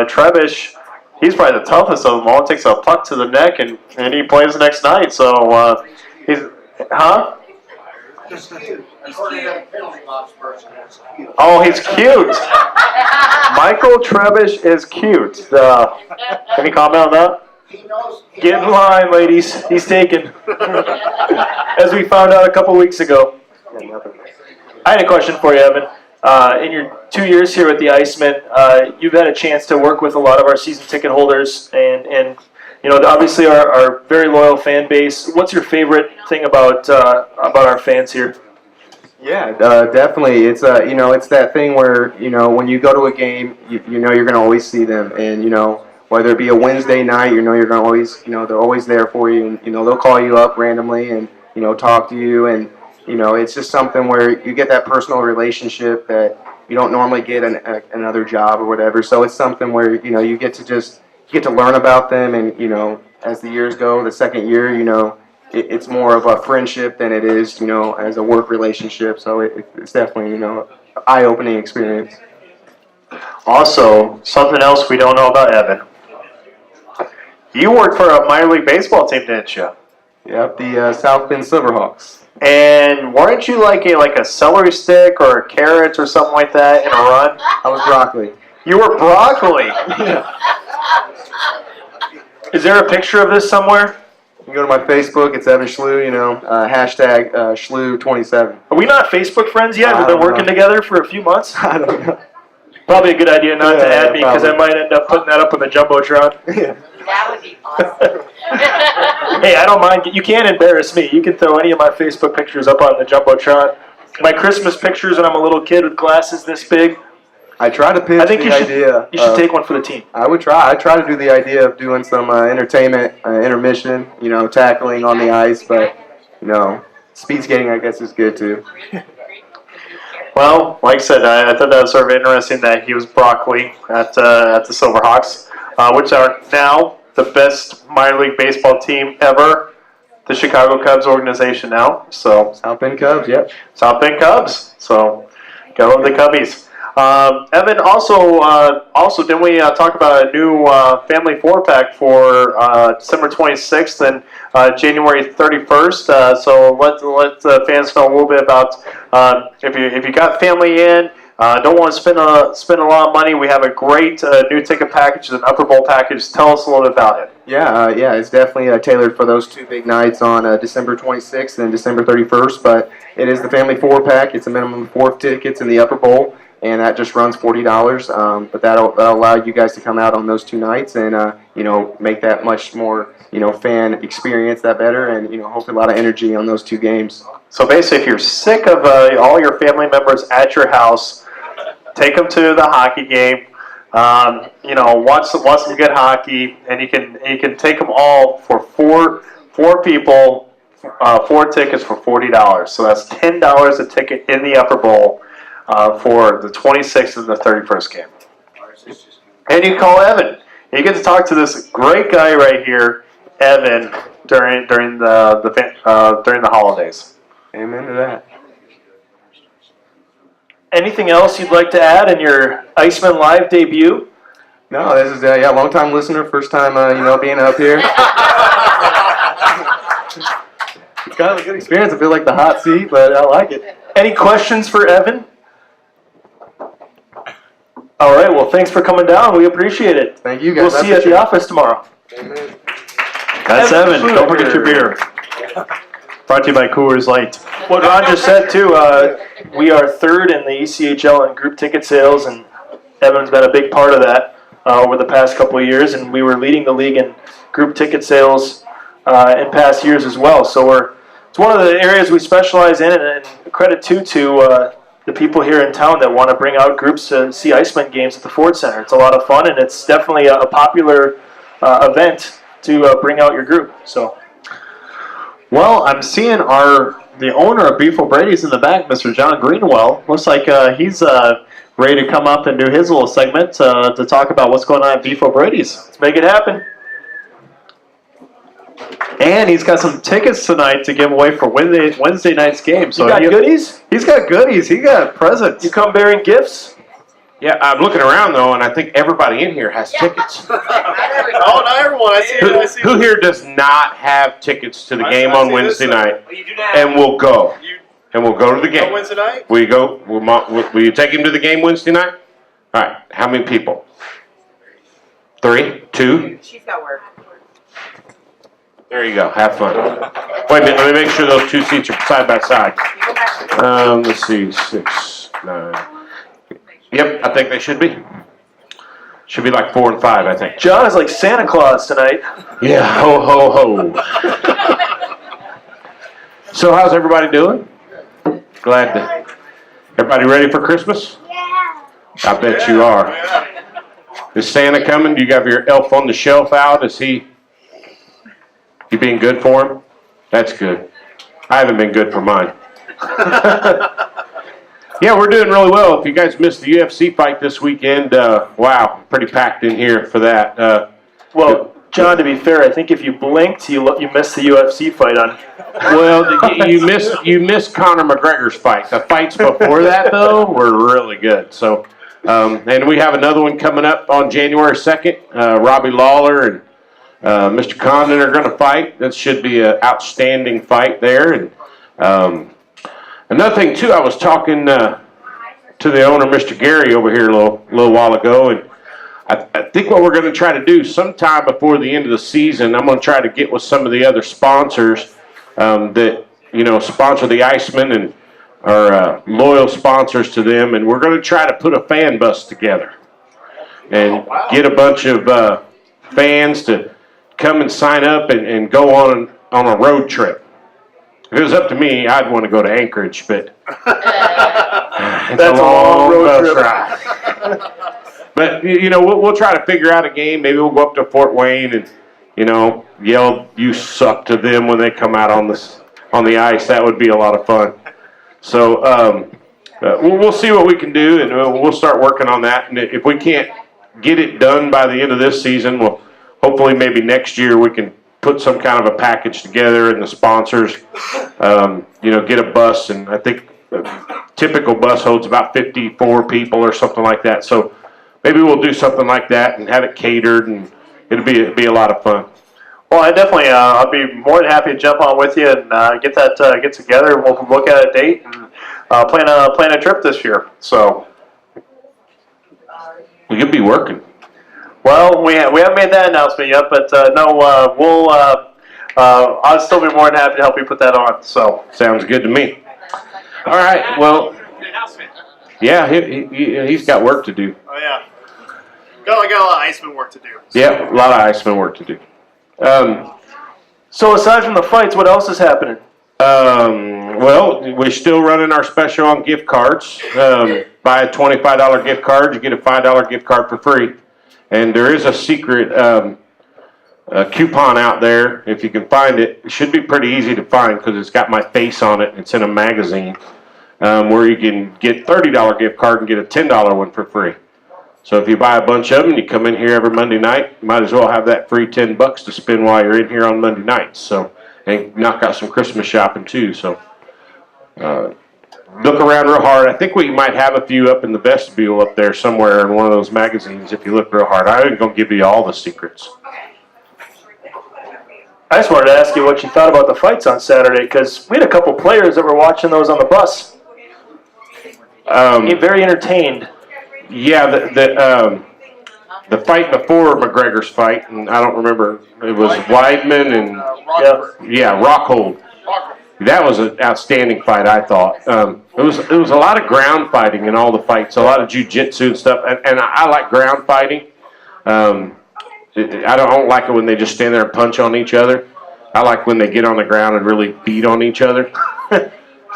Trevish, he's probably the toughest of them all. Takes a puck to the neck and he plays the next night. So he's, huh? Oh, he's cute. Michael Trevish is cute. Any comment on that? Get in line, ladies. He's taken. As we found out a couple weeks ago. I had a question for you, Evan. In your 2 years here with the IceMen, you've had a chance to work with a lot of our season ticket holders and obviously our very loyal fan base. What's your favorite thing about our fans here? Yeah, definitely. It's it's that thing where when you go to a game, you're going to always see them, and whether it be a Wednesday night, you're going to always they're always there for you, and they'll call you up randomly and talk to you, and it's just something where you get that personal relationship that you don't normally get another job or whatever. So it's something where you get to learn about them, and as the years go, the second year, it's more of a friendship than it is, as a work relationship. So it's definitely, an eye-opening experience. Also, something else we don't know about Evan. You worked for a minor league baseball team, didn't you? Yep, the South Bend Silverhawks. And weren't you like a celery stick or a carrot or something like that in a run? I was broccoli. You were broccoli. Is there a picture of this somewhere? You can go to my Facebook. It's Evan Schlu. Hashtag Schlu27. Are we not Facebook friends yet? We've been working together for a few months. I don't know. Probably a good idea not to add me because I probably. might end up putting that up on the Jumbotron. Yeah. That would be awesome. Hey, I don't mind. You can't embarrass me. You can throw any of my Facebook pictures up on the Jumbotron. My Christmas pictures when I'm a little kid with glasses this big. I try to pitch I think the idea. you should take one for the team. I would try. I try to do the idea of doing some entertainment, intermission, tackling on the ice, but, speed skating, I guess, is good too. Well, like I said, I thought that was sort of interesting that he was broccoli at the Silverhawks, which are now the best minor league baseball team ever, the Chicago Cubs organization now. So South Bend Cubs, yep. South Bend Cubs. So go with the Cubbies. Evan, also, didn't we talk about a new family 4-pack for December 26th and January 31st? So let the fans know a little bit about if you got family in, don't want to spend a lot of money. We have a great new ticket package, an upper bowl package. Tell us a little bit about it. Yeah, it's definitely tailored for those two big nights on December 26th and December 31st, but it is the family 4-pack. It's a minimum of 4 tickets in the upper bowl, and that just runs $40. But that'll allow you guys to come out on those two nights and make that much more fan experience that better, and hopefully a lot of energy on those two games. So basically, if you're sick of all your family members at your house, take them to the hockey game. Watch some good hockey, and you can take them all for four people, 4 tickets for $40. So that's $10 a ticket in the upper bowl. For the 26th and the 31st game. And you call Evan. You get to talk to this great guy right here, Evan, during the holidays. Amen to that. Anything else you'd like to add in your IceMen Live debut? No, this is long time listener, first time being up here. It's kind of a good experience. I feel like the hot seat, but I like it. Any questions for Evan? All right, well, thanks for coming down. We appreciate it. Thank you guys. We'll see you at the office tomorrow. Amen. That's Evan. Schludecker. Don't forget your beer. Brought to you by Coors Light. What Ron just said, too, we are third in the ECHL in group ticket sales, and Evan's been a big part of that over the past couple of years, and we were leading the league in group ticket sales in past years as well. So it's one of the areas we specialize in, and credit to the people here in town that want to bring out groups to see IceMen games at the Ford Center. It's a lot of fun, and it's definitely a popular event to bring out your group. So, Well, I'm seeing our the owner of Beef O Brady's in the back, Mr. John Greenwell. Looks like he's ready to come up and do his little segment to talk about what's going on at Beef O Brady's. Let's make it happen. And he's got some tickets tonight to give away for Wednesday night's game. So You got goodies? He's got goodies. He got presents. You come bearing gifts? Yeah, I'm looking around though, and I think everybody in here has tickets. Oh, not everyone. I see. Who here does not have tickets to the game I on see Wednesday this, night? You do not. And we'll go. You And we'll go to the go game. Wednesday night? Will you go? Will you take him to the game Wednesday night? All right. How many people? 3? 2? She's got work. There you go. Have fun. Wait a minute. Let me make sure those 2 seats are side by side. Let's see. 6, 9. Yep, I think they should be. Should be like 4 and 5, I think. John is like Santa Claus tonight. Yeah. Ho, ho, ho. So how's everybody doing? Glad to. Everybody ready for Christmas? Yeah. I bet you are. Is Santa coming? Do you have your elf on the shelf out? Is he? You being good for him? That's good. I haven't been good for mine. Yeah, we're doing really well. If you guys missed the UFC fight this weekend, wow, pretty packed in here for that. Well, John, to be fair, I think if you blinked, you missed the UFC fight on. Well, you missed Conor McGregor's fight. The fights before that, though, were really good. So, and we have another one coming up on January 2nd. Robbie Lawler and Mr. Condon are going to fight. That should be an outstanding fight there. And another thing, too, I was talking to the owner, Mr. Gary, over here a little while ago, and I think what we're going to try to do sometime before the end of the season, I'm going to try to get with some of the other sponsors that, sponsor the IceMen and are loyal sponsors to them, and we're going to try to put a fan bus together and get a bunch of fans to come and sign up and go on a road trip. If it was up to me, I'd want to go to Anchorage, but it's That's a long road bus trip. ride. But, we'll try to figure out a game. Maybe we'll go up to Fort Wayne and, yell "you suck" to them when they come out on the ice. That would be a lot of fun. So we'll see what we can do, and we'll start working on that. And if we can't get it done by the end of this season, we'll hopefully maybe next year we can put some kind of a package together, and the sponsors, get a bus. And I think a typical bus holds about 54 people or something like that. So maybe we'll do something like that and have it catered, and it'll be a lot of fun. Well, I definitely, I'll be more than happy to jump on with you and get together. We'll look at a date and plan a trip this year. So We could be working. well, we haven't made that announcement yet, but no, I'll still be more than happy to help you put that on. So Sounds good to me. All right. Well, yeah, he's got work to do. Oh, yeah. Got a lot of IceMen work to do. Yeah, a lot of IceMen work to do. So aside from the fights, what else is happening? Well, we're still running our special on gift cards. Buy a $25 gift card, you get a $5 gift card for free. And there is a secret coupon out there. If you can find it, it should be pretty easy to find because it's got my face on it. It's in a magazine where you can get $30 gift card and get a $10 one for free. So if you buy a bunch of them, you come in here every Monday night, you might as well have that free $10 to spend while you're in here on Monday nights. So, and knock out some Christmas shopping too. So look around real hard. I think we might have a few up in the vestibule up there somewhere in one of those magazines if you look real hard. I ain't going to give you all the secrets. I just wanted to ask you what you thought about the fights on Saturday, because we had a couple players that were watching those on the bus. Very entertained. Yeah, the fight before McGregor's fight, and I don't remember, it was Weidman and Rockhold. That was an outstanding fight, I thought. It was a lot of ground fighting in all the fights, a lot of jiu-jitsu and stuff, and I like ground fighting. I don't like it when they just stand there and punch on each other. I like when they get on the ground and really beat on each other.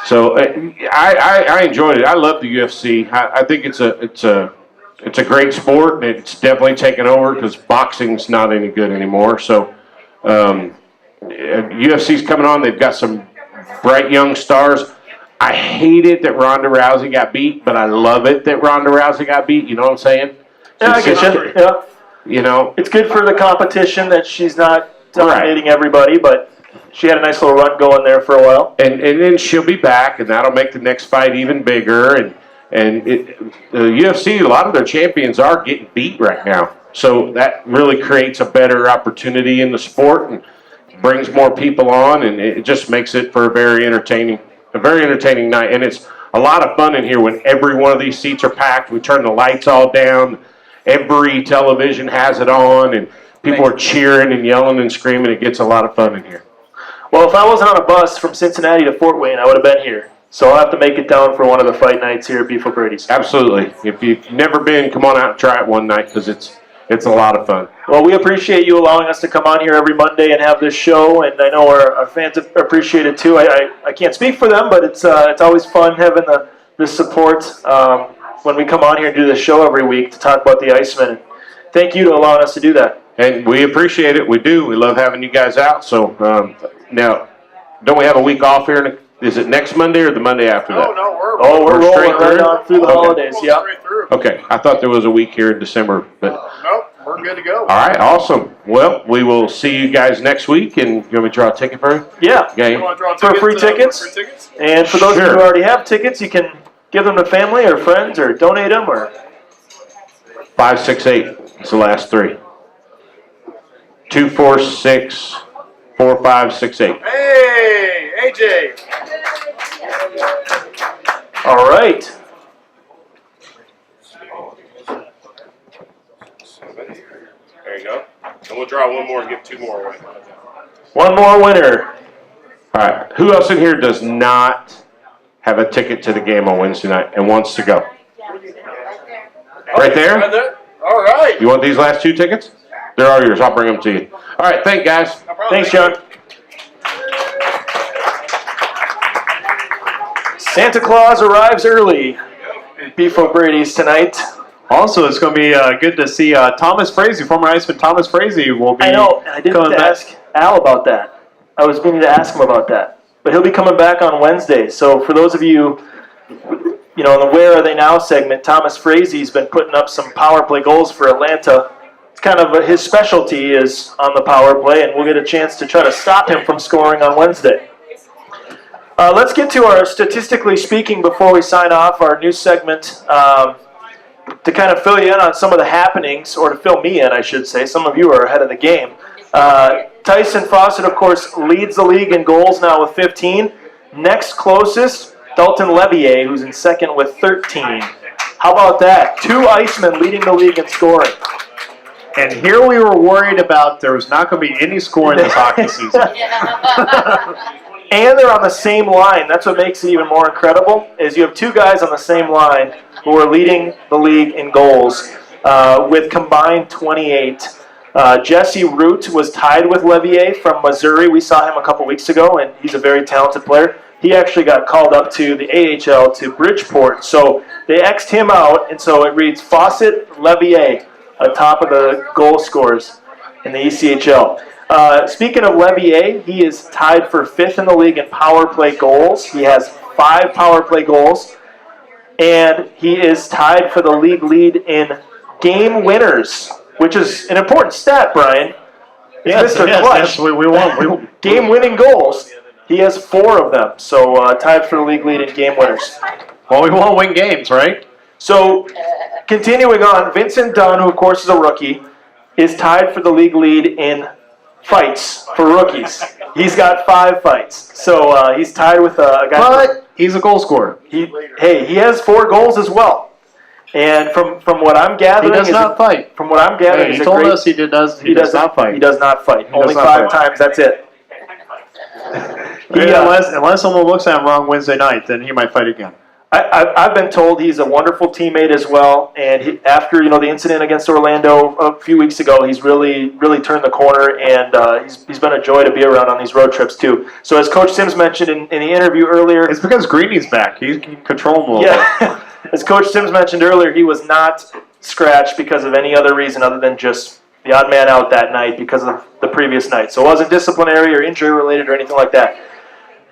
So I enjoyed it. I love the UFC. I think it's a great sport. It's definitely taken over because boxing's not any good anymore. So UFC's coming on. They've got some bright young stars. I hate it that Ronda Rousey got beat, but I love it that Ronda Rousey got beat. You know what I'm saying? Yeah, I get you. Yeah. You know, It's good for the competition that she's not dominating everybody, but she had a nice little run going there for a while. and then she'll be back, and that'll make the next fight even bigger. And the UFC, a lot of their champions are getting beat right now, so that really creates a better opportunity in the sport and brings more people on, and it just makes it for a very entertaining night. And it's a lot of fun in here when every one of these seats are packed. We turn the lights all down. Every television has it on, and people are cheering and yelling and screaming. It gets a lot of fun in here. Well, if I wasn't on a bus from Cincinnati to Fort Wayne, I would have been here. So I'll have to make it down for one of the fight nights here at Beef O Brady's. Absolutely. If you've never been, come on out and try it one night because it's a lot of fun. Well, we appreciate you allowing us to come on here every Monday and have this show, and I know our fans appreciate it too. I can't speak for them, but it's always fun having the support when we come on here and do this show every week to talk about the IceMen. Thank you to allowing us to do that. And we appreciate it. We do. We love having you guys out. So now, don't we have a week off here? Is it next Monday or the Monday after that? No, we're We're rolling straight right through? on through the Okay. holidays. Yeah. straight through. Okay. I thought there was a week here in December, but Nope, we're good to go. all right, awesome. Well, we will see you guys next week. And you want me to draw a ticket for you? Yeah. Okay. You wanna draw For free tickets? For free tickets? And for those of you Sure. who already have tickets, you can give them to family or friends or donate them or. 568. It's the last three. 246-4568. Hey, AJ. All right. There you go. And we'll draw one more and give two more away. One more winner. All right. Who else in here does not have a ticket to the game on Wednesday night and wants to go? Right there? All right. You want these last two tickets? They're all yours. I'll bring them to you. All right. Thank you, guys. No problem. Thanks, John. Santa Claus arrives early at Beef O Brady's tonight. Also, it's going to be good to see Thomas Frazee, former IceMen Thomas Frazee, will be I know, and I didn't coming get to back. ask Al about that. I was meaning to ask him about that. But he'll be coming back on Wednesday. So for those of you, in the Where Are They Now segment, Thomas Frazee's been putting up some power play goals for Atlanta. It's kind of his specialty is on the power play, and we'll get a chance to try to stop him from scoring on Wednesday. Let's get to our statistically speaking before we sign off, our new segment. To kind of fill you in on some of the happenings, or to fill me in, I should say. Some of you are ahead of the game. Tyson Fawcett, of course, leads the league in goals now with 15. Next closest, Dalton Levier, who's in second with 13. How about that? Two IceMen leading the league in scoring. And here we were worried about there was not going to be any scoring this hockey season. And they're on the same line. That's what makes it even more incredible, is you have two guys on the same line who are leading the league in goals with combined 28. Jesse Root was tied with Levier from Missouri. We saw him a couple weeks ago, and he's a very talented player. He actually got called up to the AHL to Bridgeport. So they X'd him out, and so it reads Fawcett, Levier, atop of the goal scorers in the ECHL. Speaking of Levier, he is tied for 5th in the league in power play goals. He has 5 power play goals. And he is tied for the league lead in game winners, which is an important stat, Brian. Yes, Mr. Clutch. yes, we won. Game winning goals. He has 4 of them. So tied for the league lead in game winners. Well, we won't win games, right? So continuing on, Vincent Dunn, who of course is a rookie, is tied for the league lead in fights for rookies. He's got 5 fights. So he's tied with a guy. But he's a goal scorer. He has 4 goals as well. And from what I'm He gathering, does not fight. From what I'm gathering, Hey, he he's a told great- us he does not fight. He does not fight. He Only does not 5 fight. times. That's it. Unless someone looks at him wrong Wednesday night, then he might fight again. I've been told he's a wonderful teammate as well. And after the incident against Orlando a few weeks ago, he's really turned the corner, and he's been a joy to be around on these road trips too. So as Coach Sims mentioned in the interview earlier, It's because Greeny's back. He can control him a little bit. yeah, as Coach Sims mentioned earlier, he was not scratched because of any other reason other than just the odd man out that night because of the previous night. So it wasn't disciplinary or injury related or anything like that.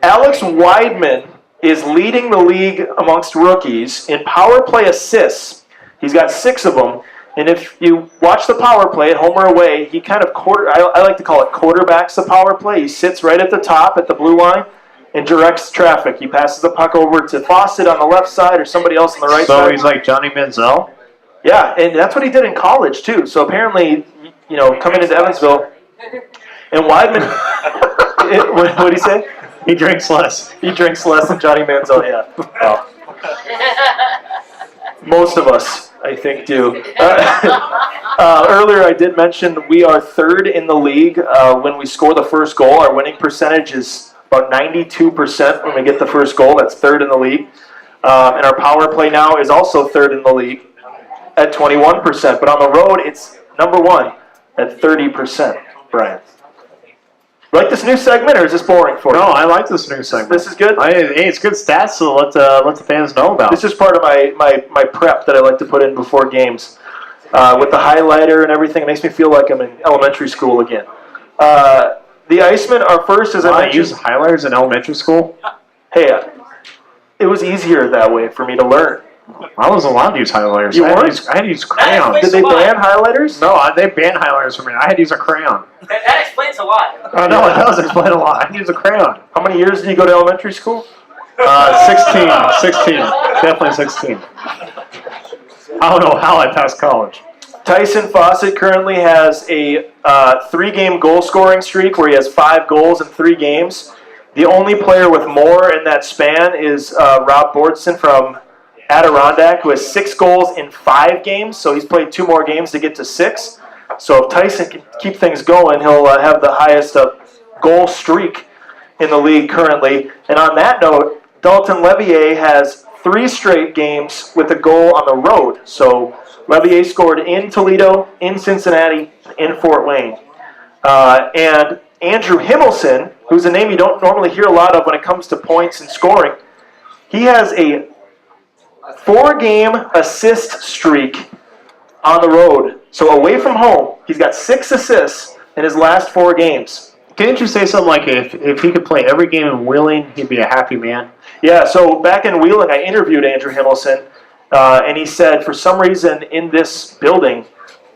Alex Weidman is leading the league amongst rookies in power play assists. He's got 6 of them. And if you watch the power play at home or away, he kind of I like to call it quarterbacks the power play. He sits right at the top at the blue line and directs traffic. He passes the puck over to Fawcett on the left side or somebody else on the right side. So he's like Johnny Manziel? Yeah, and that's what he did in college, too. So apparently, coming into Evansville, and Weidman, what did he say? He drinks less. He drinks less than Johnny Manziel, yeah. Oh. Most of us, I think, do. Earlier I did mention we are 3rd in the league when we score the first goal. Our winning percentage is about 92% when we get the first goal. That's 3rd in the league. And our power play now is also 3rd in the league at 21%. But on the road, it's number 1 at 30%, Brian. Like this new segment, or is this boring for you? No, I like this new segment. This is good? Hey, it's good stats, so let the fans know about. This is part of my prep that I like to put in before games. With the highlighter and everything, it makes me feel like I'm in elementary school again. The IceMen are first, as I mentioned. Use highlighters in elementary school? Hey, it was easier that way for me to learn. I wasn't allowed to use highlighters. You I weren't? had to use crayons. Did they ban highlighters? No, they banned highlighters for me. I had to use a crayon. That explains a lot. Oh, no, it does explain a lot. I had to use a crayon. How many years did you go to elementary school? 16. Definitely 16. I don't know how I passed college. Tyson Fawcett currently has a 3-game goal scoring streak where he has 5 goals in 3 games. The only player with more in that span is Rob Bordson from Adirondack, who has 6 goals in 5 games, so he's played 2 more games to get to 6. So if Tyson can keep things going, he'll have the highest goal streak in the league currently. And on that note, Dalton Levier has 3 straight games with a goal on the road. So Levier scored in Toledo, in Cincinnati, in Fort Wayne. And Andrew Himmelson, who's a name you don't normally hear a lot of when it comes to points and scoring, he has a 4-game assist streak on the road. So away from home, he's got 6 assists in his last 4 games. Didn't you say something like if he could play every game in Wheeling, he'd be a happy man? Yeah, so back in Wheeling, I interviewed Andrew Himmelson, and he said, for some reason in this building,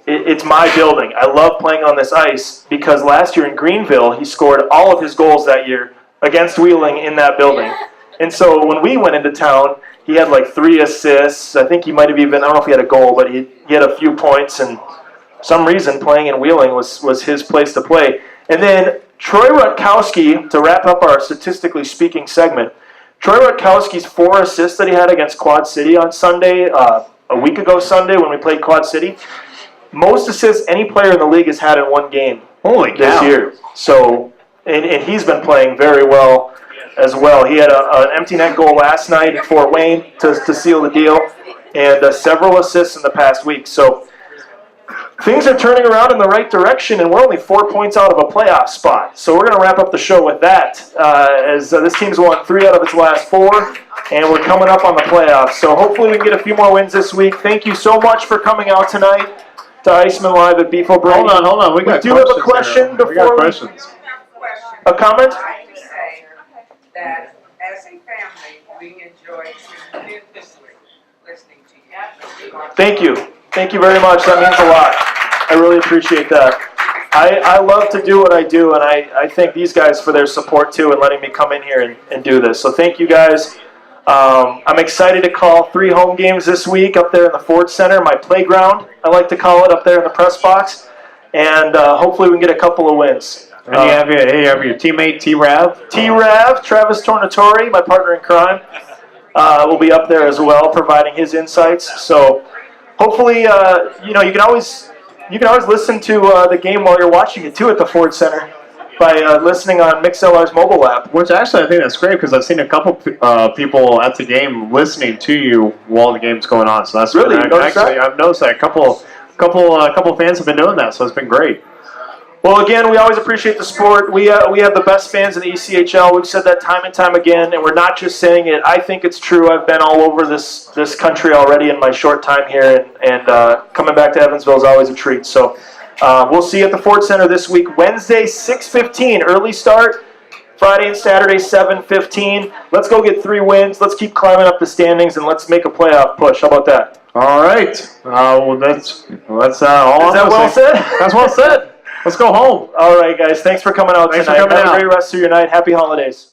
it's my building. I love playing on this ice because last year in Greenville, he scored all of his goals that year against Wheeling in that building. And so when we went into town, he had like 3 assists. I think he might have even, I don't know if he had a goal, but he had a few points. And for some reason, playing in Wheeling was his place to play. And then Troy Rutkowski, to wrap up our statistically speaking segment, Troy Rutkowski's 4 assists that he had against Quad City on Sunday, a week ago Sunday when we played Quad City, most assists any player in the league has had in 1 game this year. So, and he's been playing very well as well. He had an empty net goal last night in Fort Wayne to seal the deal, and several assists in the past week. So things are turning around in the right direction, and we're only 4 points out of a playoff spot. So we're going to wrap up the show with that, as this team's won 3 out of its last 4, and we're coming up on the playoffs. So hopefully we can get a few more wins this week. Thank you so much for coming out tonight to IceMen Live at Beef O Brady. Hold on. We do have a question before we got questions. A comment? I like to say that as a family, we enjoy tremendously listening to you. Thank you. Thank you very much. That means a lot. I really appreciate that. I love to do what I do, and I thank these guys for their support too and letting me come in here and do this. So thank you guys. I'm excited to call 3 home games this week up there in the Ford Center, my playground, I like to call it, up there in the press box. And hopefully we can get a couple of wins. And you have your teammate T-Rav. T-Rav, Travis Tornatori, my partner in crime, will be up there as well, providing his insights. So hopefully, you can always listen to the game while you're watching it too at the Ford Center by listening on MixLR's mobile app. Which actually I think that's great because I've seen a couple people at the game listening to you while the game's going on. So that's really I've noticed that a couple fans have been doing that. So it's been great. Well, again, we always appreciate the support. We have the best fans in the ECHL. We've said that time and time again, and we're not just saying it. I think it's true. I've been all over this country already in my short time here, and coming back to Evansville is always a treat. So we'll see you at the Ford Center this week, Wednesday, 6:15, early start. Friday and Saturday, 7:15. Let's go get 3 wins. Let's keep climbing up the standings, and let's make a playoff push. How about that? All right. Well, that's all. Is that well said? That's well said. Let's go home. All right, guys. Thanks for coming out Thanks for tonight. coming Have out. a great rest of your night. Happy holidays.